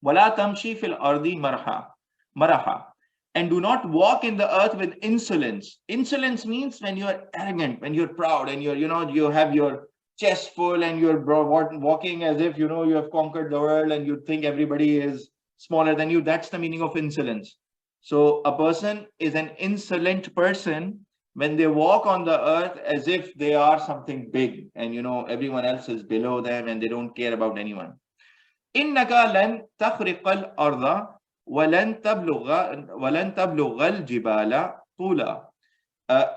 وَلَا تَمْشِي فِي الْأَرْضِ مَرَحًا, and do not walk in the earth with insolence. Insolence means when you are arrogant, when you're proud and you're, you have your chest full and you're walking as if, you have conquered the world and you think everybody is smaller than you. That's the meaning of insolence. So a person is an insolent person when they walk on the earth as if they are something big and, everyone else is below them and they don't care about anyone. إِنَّكَ لَن تَخْرِقَ الْأَرْضَ وَلَن تَبْلُغَ الْجِبَالَ طُولًا.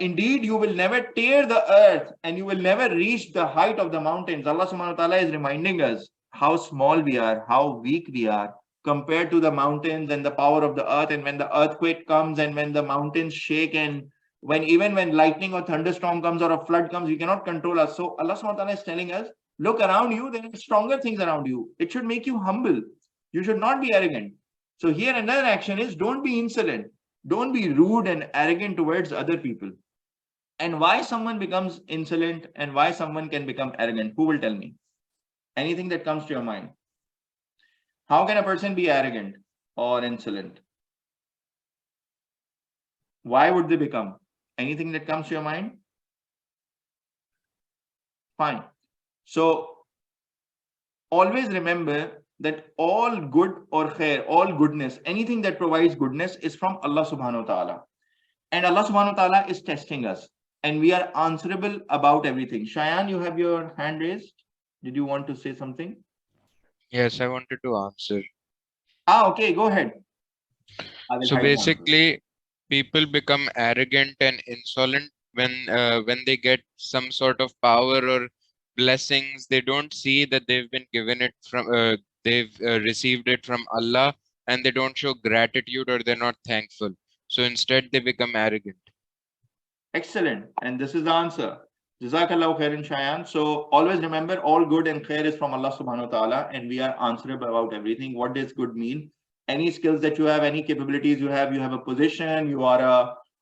Indeed, you will never tear the earth and you will never reach the height of the mountains. Allah subhanahu wa ta'ala is reminding us how small we are, how weak we are compared to the mountains and the power of the earth. And when the earthquake comes and when the mountains shake and even when lightning or thunderstorm comes or a flood comes, you cannot control us. So Allah subhanahu wa ta'ala is telling us, look around you, there are stronger things around you. It should make you humble. You should not be arrogant. So here another action is, don't be insolent. Don't be rude and arrogant towards other people. And why someone becomes insolent and why someone can become arrogant? Who will tell me? Anything that comes to your mind. How can a person be arrogant or insolent? Why would they become? Anything that comes to your mind? Fine. So always remember that all good or khair, all goodness, anything that provides goodness is from Allah subhanahu wa ta'ala. And Allah subhanahu wa ta'ala is testing us. And we are answerable about everything. Shayan, you have your hand raised. Did you want to say something? Yes, I wanted to answer. Okay, go ahead. So basically, people become arrogant and insolent when they get some sort of power or blessings. They don't see that they've been given it from they've received it from Allah, and they don't show gratitude or they're not thankful. So instead, they become arrogant. Excellent. And this is the answer. Jazakallahu khairan, Shayan. So always remember, all good and khair is from Allah subhanahu wa ta'ala, and we are answerable about everything. What does good mean? Any skills that you have, any capabilities you have a position, you are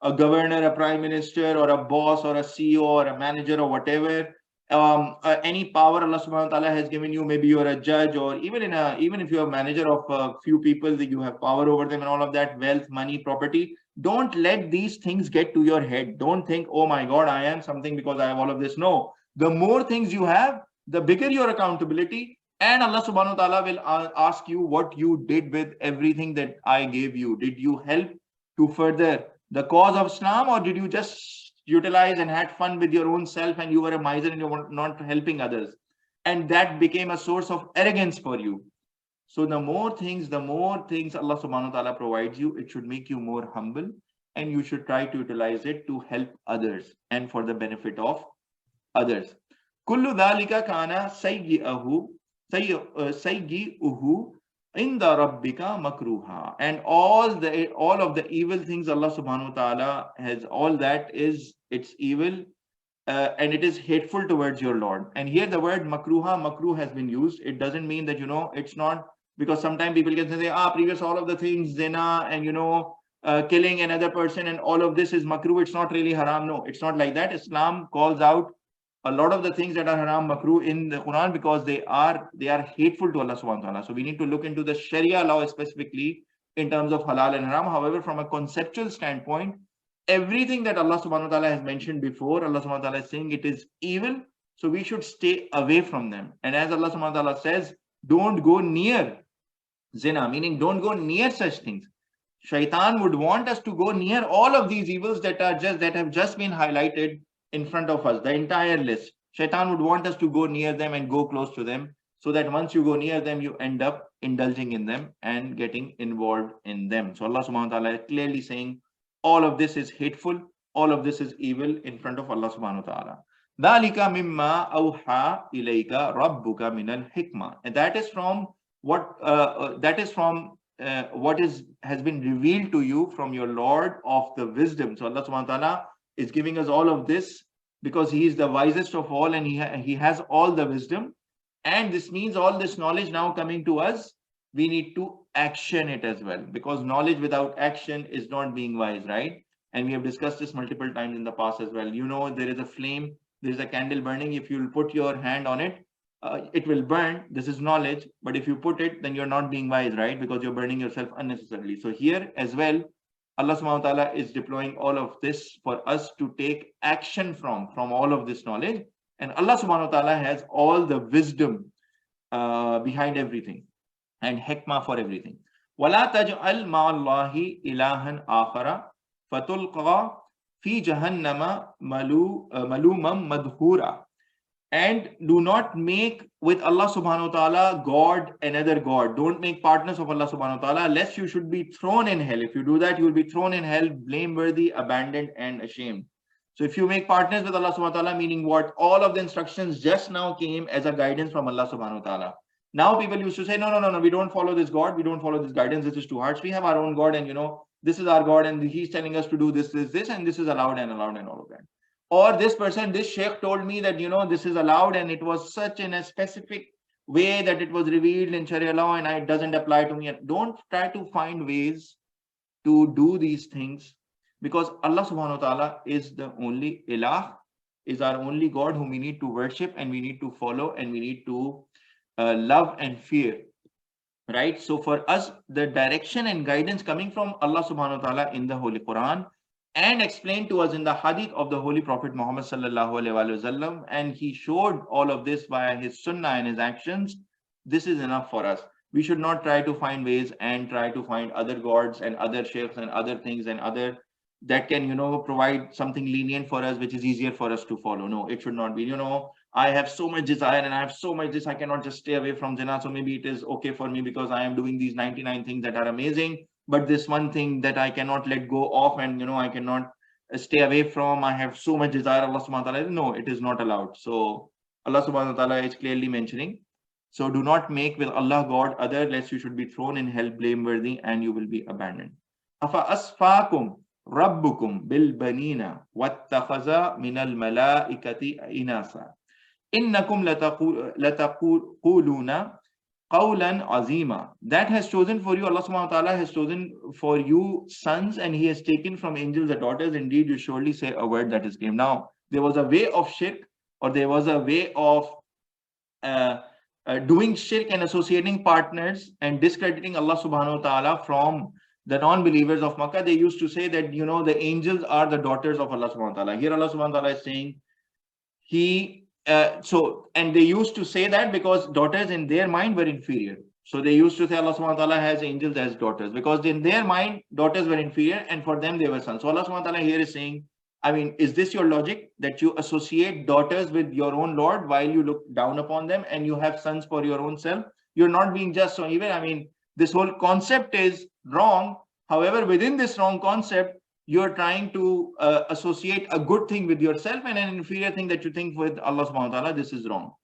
a governor, a prime minister, or a boss, or a CEO, or a manager, or whatever. Any power Allah subhanahu wa ta'ala has given you, maybe you're a judge, or even if you're a manager of a few people, that you have power over them and all of that, wealth, money, property. Don't let these things get to your head. Don't think, oh my God, I am something because I have all of this. No, the more things you have, the bigger your accountability, and Allah subhanahu wa ta'ala will ask you what you did with everything that I gave you. Did you help to further the cause of Islam, or did you just utilize and had fun with your own self and you were a miser and you were not helping others? And that became a source of arrogance for you. So the more things Allah subhanahu wa ta'ala provides you, it should make you more humble, and you should try to utilize it to help others and for the benefit of others. Kullu dhalika kana sayyi'uhu inda rabbika makruha. And all of the evil things Allah subhanahu wa ta'ala has, all that it's evil and it is hateful towards your Lord. And here the word makruh has been used. It doesn't mean that, it's not, because sometimes people can say, previous all of the things, zina and, killing another person and all of this is makruh. It's not really haram. No, it's not like that. Islam calls out a lot of the things that are haram, makruh in the Quran because they are hateful to Allah subhanahu wa ta'ala. So we need to look into the Sharia law specifically in terms of halal and haram. However, from a conceptual standpoint, everything that Allah subhanahu wa ta'ala has mentioned before, Allah subhanahu wa ta'ala is saying it is evil. So we should stay away from them. And as Allah subhanahu wa ta'ala says, don't go near zina, meaning don't go near such things. Shaitan would want us to go near all of these evils that have just been highlighted in front of us, the entire list. Shaitan would want us to go near them and go close to them, so that once you go near them, you end up indulging in them and getting involved in them. So Allah subhanahu wa ta'ala is clearly saying all of this is hateful, all of this is evil in front of Allah subhanahu wa ta'ala. ذَلِكَ مِمَّا أَوْحَى إِلَيْكَ رَبُّكَ مِنَ الْحِكْمَةِ. And that is from what has been revealed to you from your Lord of the wisdom. So Allah subhanahu wa ta'ala is giving us all of this because he is the wisest of all, and he has all the wisdom. And this means all this knowledge now coming to us, we need to action it as well, because knowledge without action is not being wise, right? And we have discussed this multiple times in the past as well. There is a flame, there is a candle burning. If you'll put your hand on it, it will burn. This is knowledge. But if you put it, then you're not being wise, right? Because you're burning yourself unnecessarily. So here as well, Allah subhanahu wa ta'ala is deploying all of this for us to take action from all of this knowledge. And Allah subhanahu wa ta'ala has all the wisdom behind everything and hikmah for everything. وَلَا تَجْعَلْ مَعَ اللَّهِ إِلَهًا آخَرَ فَتُلْقَى فِي جَهَنَّمَ مَلُومًا مَدْحُورًا. And do not make with Allah subhanahu wa ta'ala God, another God. Don't make partners of Allah subhanahu wa ta'ala, lest you should be thrown in hell. If you do that, you will be thrown in hell, blameworthy, abandoned, and ashamed. So if you make partners with Allah subhanahu wa ta'ala, meaning what? All of the instructions just now came as a guidance from Allah subhanahu wa ta'ala. Now people used to say, no, we don't follow this God, we don't follow this guidance, this is too harsh. We have our own God, and this is our God, and he's telling us to do this, and this is allowed and all of that. Or this sheikh told me that, this is allowed, and it was such in a specific way that it was revealed in Sharia law, and it doesn't apply to me. Don't try to find ways to do these things, because Allah subhanahu wa ta'ala is the only ilah, is our only God whom we need to worship, and we need to follow, and we need to love and fear, right? So for us, the direction and guidance coming from Allah subhanahu wa ta'ala in the Holy Quran and explained to us in the hadith of the Holy Prophet Muhammad sallallahu alaihi wasallam, and he showed all of this via his sunnah and his actions. This is enough for us. We should not try to find ways and try to find other gods and other sheikhs and other things and other that can, provide something lenient for us, which is easier for us to follow. No, it should not be, I have so much desire and I have so much this, I cannot just stay away from zina. So maybe it is okay for me because I am doing these 99 things that are amazing. But this one thing that I cannot let go of and, I cannot stay away from, I have so much desire, Allah subhanahu wa ta'ala, no, it is not allowed. So Allah subhanahu wa ta'ala is clearly mentioning, so do not make with Allah God other, lest you should be thrown in hell blameworthy and you will be abandoned. Afa asfaakum rabbukum bil banina wattakhadha min al malaikati inasa innakum lataquluna qawlan azima. That has chosen for you, Allah subhanahu wa ta'ala has chosen for you sons, and he has taken from angels the daughters. Indeed, you surely say a word that is came. Now, there was a way of shirk, or there was a way of doing shirk and associating partners and discrediting Allah subhanahu wa ta'ala from the non-believers of Makkah. They used to say that, the angels are the daughters of Allah subhanahu wa ta'ala. Here Allah subhanahu wa ta'ala is saying, and they used to say that because daughters in their mind were inferior. So they used to say Allah subhanahu wa ta'ala has angels as daughters, because in their mind, daughters were inferior and for them they were sons. So Allah subhanahu wa ta'ala here is saying, is this your logic, that you associate daughters with your own Lord while you look down upon them, and you have sons for your own self? You're not being just. So even, this whole concept is wrong. However, within this wrong concept, you're trying to associate a good thing with yourself and an inferior thing that you think with Allah subhanahu wa ta'ala. This is wrong.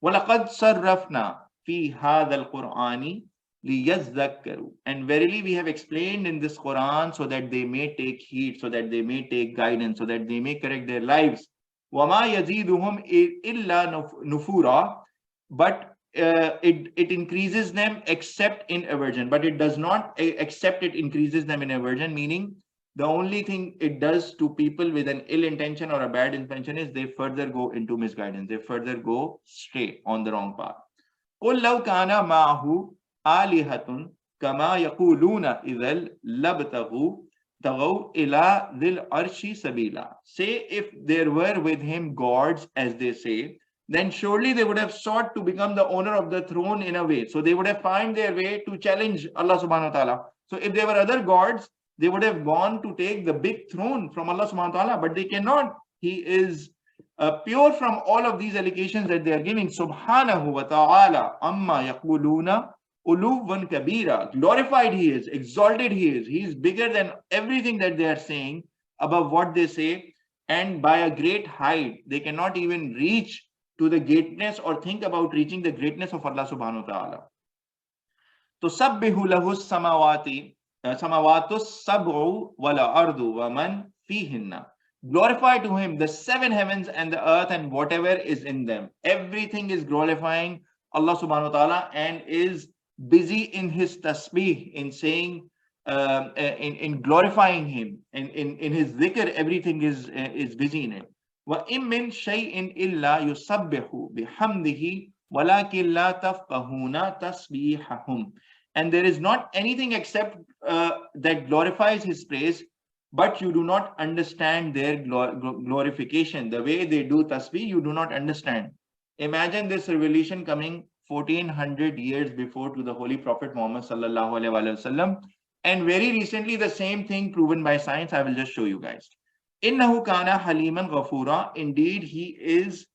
وَلَقَدْ صَرَّفْنَا فِي هَذَا الْقُرْآنِ لِيَذَّكَّرُوا. And verily we have explained in this Quran so that they may take heed, so that they may take guidance, so that they may correct their lives. وَمَا يَزِيدُهُمْ إِلَّا نُفُورًا. But it increases them except in aversion. But it does not except it increases them in aversion, meaning the only thing it does to people with an ill intention or a bad intention is they further go into misguidance. They further go straight on the wrong path. قُلْ لَوْ كَانَ مَعَهُ آلِهَةٌ كَمَا يَقُولُونَ إِذَا لَبْتَغُوا إِلَى ذِي الْعَرْشِ سَبِيلًا. Say, if there were with him gods, as they say, then surely they would have sought to become the owner of the throne in a way. So they would have found their way to challenge Allah subhanahu wa ta'ala. So if there were other gods, they would have gone to take the big throne from Allah subhanahu wa ta'ala, but they cannot. He is pure from all of these allegations that they are giving. Subhanahu wa ta'ala amma yaquluna uluwan kabira. Glorified he is, exalted he is. He is bigger than everything that they are saying, above what they say, and by a great height. They cannot even reach to the greatness or think about reaching the greatness of Allah subhanahu wa ta'ala. Tusabbihu lahu samawati Samavatus sab'u wala ardu wa man fihinna. Glorify to him the seven heavens and the earth and whatever is in them. Everything is glorifying Allah subhanahu wa ta'ala and is busy in his tasbih, in saying, in glorifying him, in his dhikr. Everything is busy in it. Wa im min shay'in illa yusabbihu bihamdihi walakin la tafqahuna tasbihahum. And there is not anything except that glorifies his praise, but you do not understand their glorification. The way they do tasbih, you do not understand. Imagine this revelation coming 1400 years before to the Holy Prophet Muhammad sallallahu alaihi wasallam, and very recently the same thing proven by science. I will just show you guys. Innahu kana haliman ghafura. Indeed, he is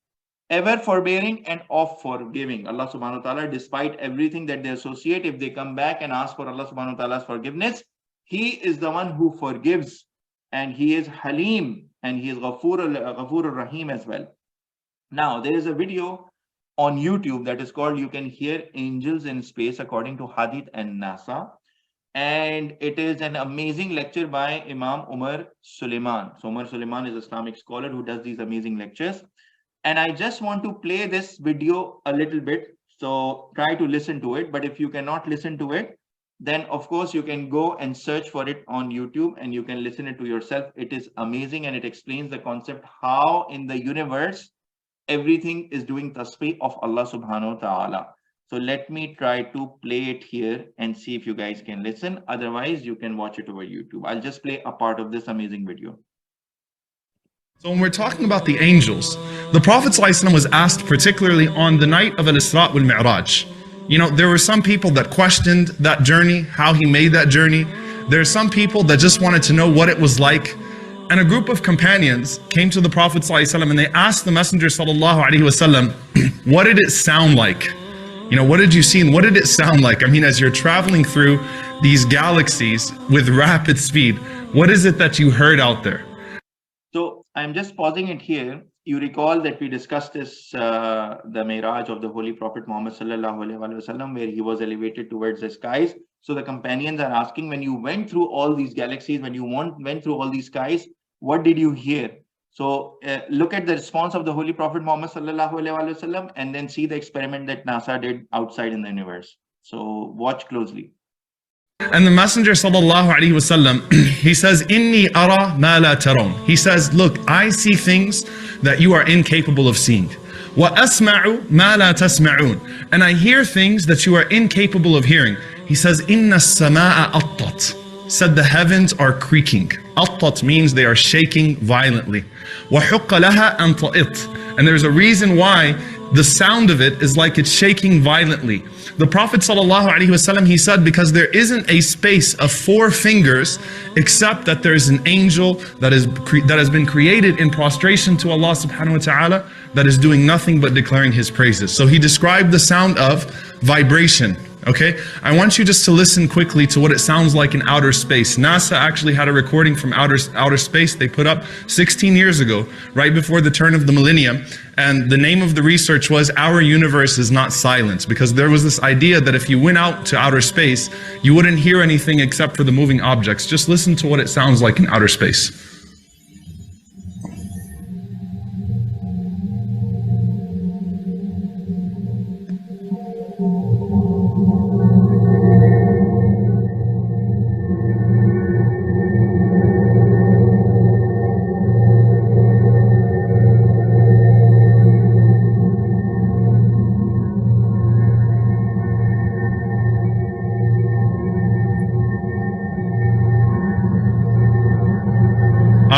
ever forbearing and of forgiving. Allah subhanahu wa ta'ala, despite everything that they associate, if they come back and ask for Allah subhanahu wa ta'ala's forgiveness, he is the one who forgives, and he is Halim, and he is Ghafoor Rahim as well. Now, there is a video on YouTube that is called "You Can Hear Angels in Space" according to Hadith and NASA. And it is an amazing lecture by Imam Umar Suleiman. So Umar Suleiman is an Islamic scholar who does these amazing lectures. And I just want to play this video a little bit. So try to listen to it. But if you cannot listen to it, then of course you can go and search for it on YouTube and you can listen it to yourself. It is amazing and it explains the concept how in the universe everything is doing tasbih of Allah subhanahu wa ta'ala. So let me try to play it here and see if you guys can listen. Otherwise, you can watch it over YouTube. I'll just play a part of this amazing video. So when we're talking about the angels, the Prophet ﷺ was asked particularly on the night of Al Isra wal Mi'raj. You know, there were some people that questioned that journey, how he made that journey. There are some people that just wanted to know what it was like. And a group of companions came to the Prophet ﷺ and they asked the Messenger ﷺ, what did it sound like? You know, what did you see and what did it sound like? I mean, as you're traveling through these galaxies with rapid speed, what is it that you heard out there? So I'm just pausing it here. You recall that we discussed this, the Miraj of the Holy Prophet Muhammad sallallahu alaihi wasallam, where he was elevated towards the skies. So the companions are asking, when you went through all these galaxies, when you went through all these skies, what did you hear? So look at the response of the Holy Prophet Muhammad sallallahu alaihi wasallam, and then see the experiment that NASA did outside in the universe. So watch closely. And the Messenger sallallahu alaihi wasallam, he says, "Inni ara ma la taron." He says, "Look, I see things that you are incapable of seeing. Wa asma'u ma la tasma'un." And I hear things that you are incapable of hearing. He says, "Inna as-samaa'a attat." Said the heavens are creaking. Attat means they are shaking violently. Wa huqqa laha an ta'it. And there's a reason why the sound of it is like it's shaking violently. The Prophet ﷺ, he said, because there isn't a space of 4 fingers except that there is an angel that has been created in prostration to Allah subhanahu wa ta'ala that is doing nothing but declaring His praises. So he described the sound of vibration. Okay, I want you just to listen quickly to what it sounds like in outer space. NASA actually had a recording from outer space they put up 16 years ago, right before the turn of the millennium. And the name of the research was "Our Universe is Not Silent," because there was this idea that if you went out to outer space, you wouldn't hear anything except for the moving objects. Just listen to what it sounds like in outer space.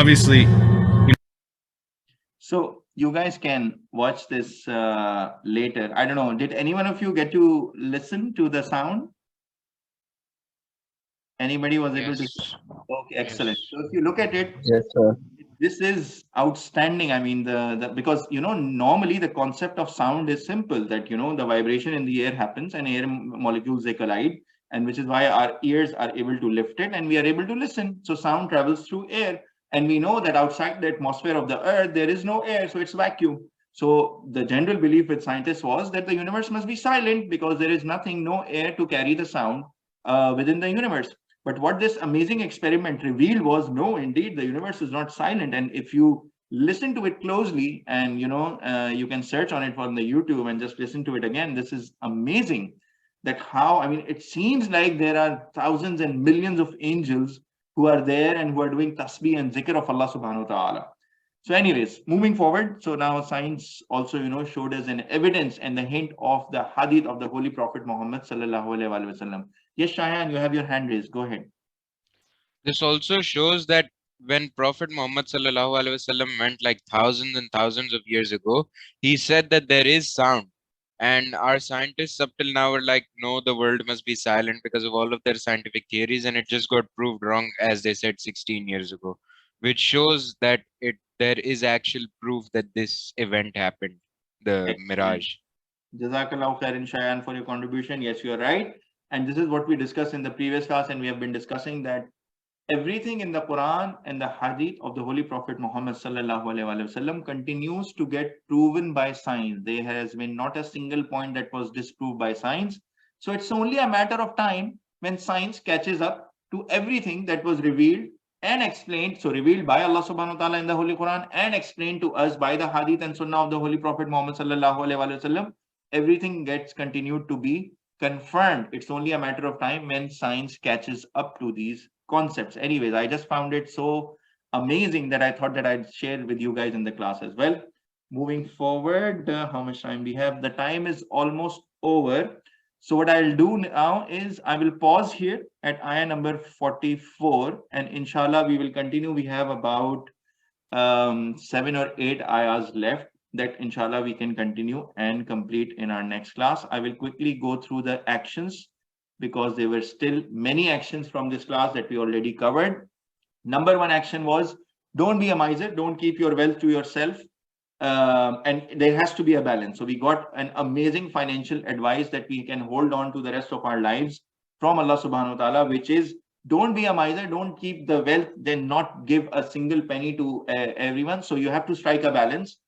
Obviously, so you guys can watch this later. I don't know, did any one of you get to listen to the sound? Anybody was able to? Okay, excellent. So if you look at it, Yes, sir. this is outstanding. I mean, because normally the concept of sound is simple, that the vibration in the air happens and air molecules, they collide, and which is why our ears are able to lift it and we are able to listen. So sound travels through air. And we know that outside the atmosphere of the earth, there is no air, so it's vacuum. So the general belief with scientists was that the universe must be silent because there is nothing, no air to carry the sound within the universe. But what this amazing experiment revealed was, no, indeed, the universe is not silent. And if you listen to it closely and, you can search on it from the YouTube and just listen to it again, this is amazing that how, it seems like there are thousands and millions of angels who are there and who are doing tasbih and zikr of Allah subhanahu wa ta'ala. So anyways, moving forward. So now science also, showed us an evidence and the hint of the hadith of the Holy Prophet Muhammad sallallahu alaihi wasallam. Yes, Shayan, you have your hand raised. Go ahead. This also shows that when Prophet Muhammad sallallahu alaihi wasallam went like thousands and thousands of years ago, he said that there is sound. And our scientists up till now are like, no, the world must be silent because of all of their scientific theories, and it just got proved wrong, as they said 16 years ago, which shows that there is actual proof that this event happened, the Miraj. Jazakallahu khairan, Shayan, for your contribution. Yes, you are right. And this is what we discussed in the previous class, and we have been discussing that everything in the Quran and the Hadith of the Holy Prophet Muhammad sallallahu alaihi wasallam continues to get proven by science. There has been not a single point that was disproved by science. So it's only a matter of time when science catches up to everything that was revealed and explained. So revealed by Allah subhanahu wa ta'ala in the Holy Quran and explained to us by the Hadith and Sunnah of the Holy Prophet Muhammad sallallahu alaihi wasallam. Everything gets continued to be confirmed. It's only a matter of time when science catches up to these concepts. Anyways, I just found it so amazing that I thought that I'd share with you guys in the class as well. Moving forward, how much time we have? The time is almost over. So what I'll do now is I will pause here at ayah number 44, and inshallah we will continue. We have about 7 or 8 ayahs left that inshallah we can continue and complete in our next class. I will quickly go through the actions because there were still many actions from this class that we already covered. Number 1 action was, don't be a miser, don't keep your wealth to yourself. And there has to be a balance. So we got an amazing financial advice that we can hold on to the rest of our lives from Allah subhanahu wa ta'ala, which is, don't be a miser, don't keep the wealth, then not give a single penny to everyone. So you have to strike a balance,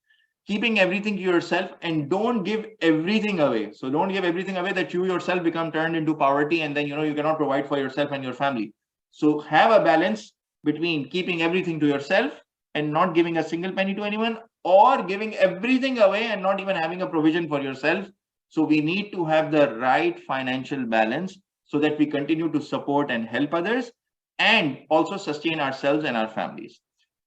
keeping everything to yourself, and don't give everything away. So don't give everything away that you yourself become turned into poverty and then you cannot provide for yourself and your family. So have a balance between keeping everything to yourself and not giving a single penny to anyone, or giving everything away and not even having a provision for yourself. So we need to have the right financial balance so that we continue to support and help others and also sustain ourselves and our families.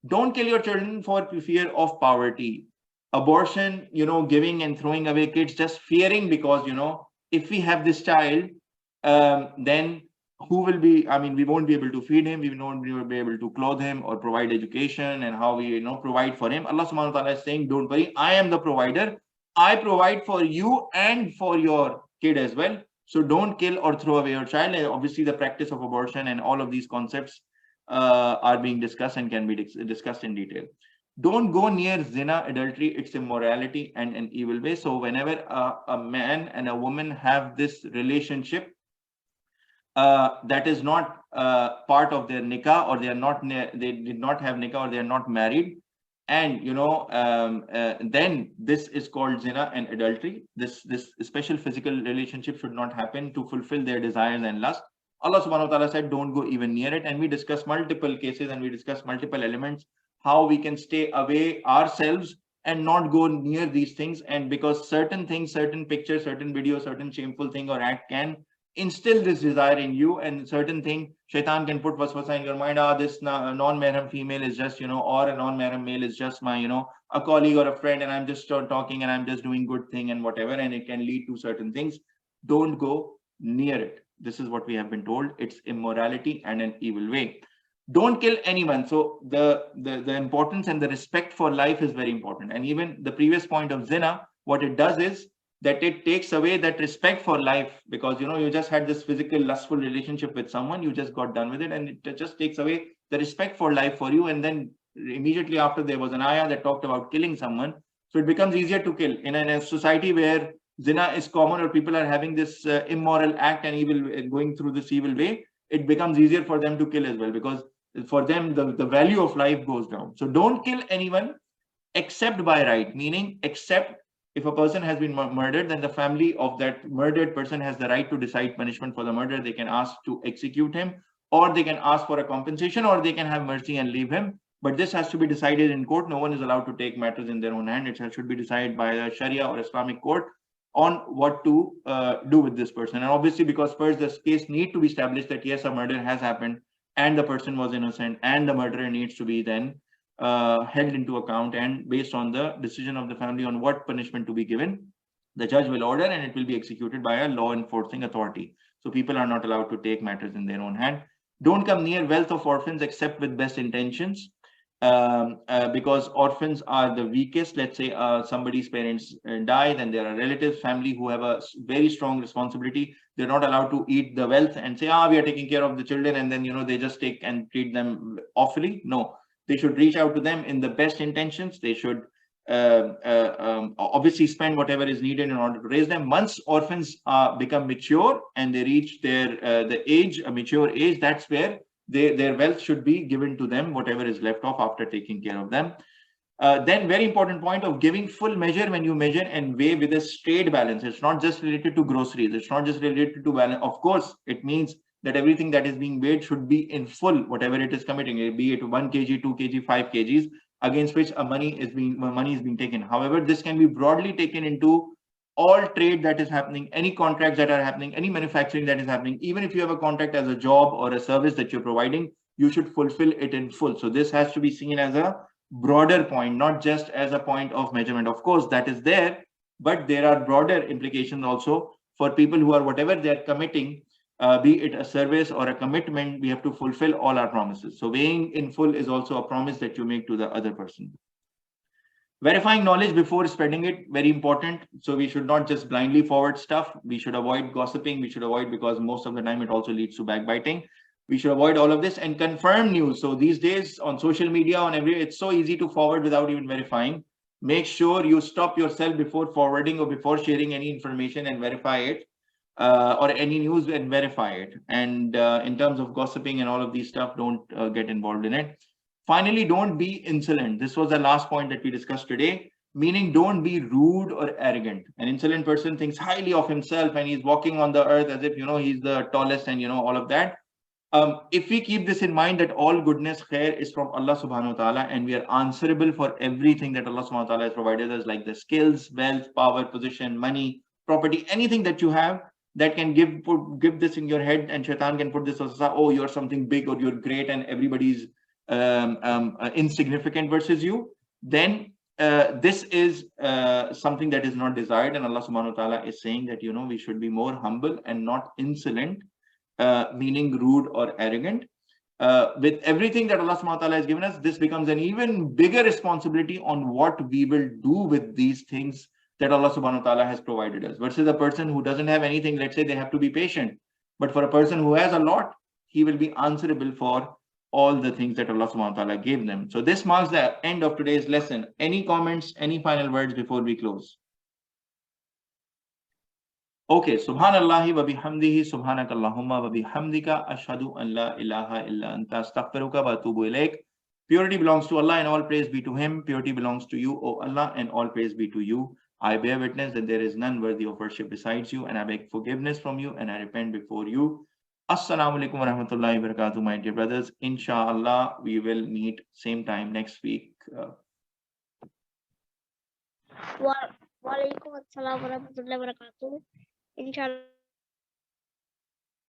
Don't kill your children for fear of poverty. Abortion, giving and throwing away kids, just fearing because, if we have this child, then who will be, we won't be able to feed him, we won't be able to clothe him or provide education, and how we, provide for him. Allah subhanahu wa ta'ala is saying, don't worry, I am the provider. I provide for you and for your kid as well. So don't kill or throw away your child. And obviously, the practice of abortion and all of these concepts are being discussed and can be discussed in detail. Don't go near zina, adultery, it's immorality and an evil way. So whenever a man and a woman have this relationship, that is not part of their nikah, or they did not have nikah, or they are not married, and then this is called zina and adultery. This special physical relationship should not happen to fulfill their desires and lust. Allah subhanahu wa ta'ala said, don't go even near it. And we discussed multiple cases and we discussed multiple elements, how we can stay away ourselves and not go near these things. And because certain things, certain pictures, certain videos, certain shameful thing or act can instill this desire in you, and certain thing, shaitan can put waswasa in your mind, this non-mahram female is just, or a non-mahram male is just my, a colleague or a friend, and I'm just talking and I'm just doing good thing and whatever, and it can lead to certain things. Don't go near it. This is what we have been told. It's immorality and an evil way. Don't kill anyone. So the importance and the respect for life is very important. And even the previous point of zina, what it does is that it takes away that respect for life, because you just had this physical lustful relationship with someone, you just got done with it, and it just takes away the respect for life for you. And then immediately after, there was an ayah that talked about killing someone, so it becomes easier to kill. In a society where zina is common, or people are having this immoral act and evil, going through this evil way, it becomes easier for them to kill as well, because for them the value of life goes down. So don't kill anyone except by right, meaning except if a person has been murdered, then the family of that murdered person has the right to decide punishment for the murder. They can ask to execute him, or they can ask for a compensation, or they can have mercy and leave him. But this has to be decided in court. No one is allowed to take matters in their own hand. It should be decided by a Sharia or Islamic court on what to do with this person. And obviously, because first this case need to be established that yes, a murder has happened and the person was innocent, and the murderer needs to be then held into account, and based on the decision of the family on what punishment to be given, the judge will order and it will be executed by a law enforcing authority. So people are not allowed to take matters in their own hand. Don't come near wealth of orphans except with best intentions, because orphans are the weakest. Let's say somebody's parents die, then there are relatives, family who have a very strong responsibility. They're not allowed to eat the wealth and say, we are taking care of the children, and then they just take and treat them awfully. No. They should reach out to them in the best intentions. They should obviously spend whatever is needed in order to raise them. Once orphans become mature and they reach their a mature age, that's where their wealth should be given to them, whatever is left off after taking care of them. Then very important point of giving full measure when you measure and weigh with a straight balance. It's not just related to groceries. It's not just related to balance. Of course, it means that everything that is being weighed should be in full, whatever it is committing, be it 1 kg, 2 kg, 5 kgs, against which money is being taken. However, this can be broadly taken into all trade that is happening, any contracts that are happening, any manufacturing that is happening. Even if you have a contract as a job or a service that you're providing, you should fulfill it in full. So this has to be seen as a broader point, not just as a point of measurement. Of course, that is there, but there are broader implications also for people who are whatever they are committing, be it a service or a commitment. We have to fulfill all our promises. So weighing in full is also a promise that you make to the other person. Verifying knowledge before spreading it, very important. So we should not just blindly forward stuff. We should avoid gossiping. We should avoid, because most of the time it also leads to backbiting. We should avoid all of this and confirm news. So these days on social media, it's so easy to forward without even verifying. Make sure you stop yourself before forwarding or before sharing any information and verify it, or any news, and verify it. And in terms of gossiping and all of these stuff, don't get involved in it. Finally, don't be insolent. This was the last point that we discussed today, meaning don't be rude or arrogant. An insolent person thinks highly of himself and he's walking on the earth as if, he's the tallest and, all of that. If we keep this in mind, that all goodness, khair, is from Allah subhanahu wa ta'ala, and we are answerable for everything that Allah subhanahu wa ta'ala has provided us, like the skills, wealth, power, position, money, property, anything that you have that can give this in your head, and shaitan can put this as, oh, you're something big, or you're great and everybody's insignificant versus you, then this is something that is not desired. And Allah subhanahu wa ta'ala is saying that, we should be more humble and not insolent, meaning rude or arrogant. With everything that Allah subhanahu wa ta'ala has given us, this becomes an even bigger responsibility on what we will do with these things that Allah subhanahu wa ta'ala has provided us, versus a person who doesn't have anything. Let's say they have to be patient, but for a person who has a lot, he will be answerable for all the things that Allah subhanahu wa ta'ala gave them. So this marks the end of today's lesson. Any comments, any final words before we close? Okay, subhanallahi wa bihamdihi, subhanakallahumma wa bihamdika, ashhadu an la ilaha illa anta, astaghfiruka wa atubu ilaik. Purity belongs to Allah and all praise be to Him. Purity belongs to you, O Allah, and all praise be to you. I bear witness that there is none worthy of worship besides you, and I beg forgiveness from you, and I repent before you. Assalamu alaikum wa rahmatullahi wa barakatuh, my dear brothers. Inshallah, we will meet same time next week. Wa alaikum assalam wa rahmatullahi wa barakatuh. Inshallah.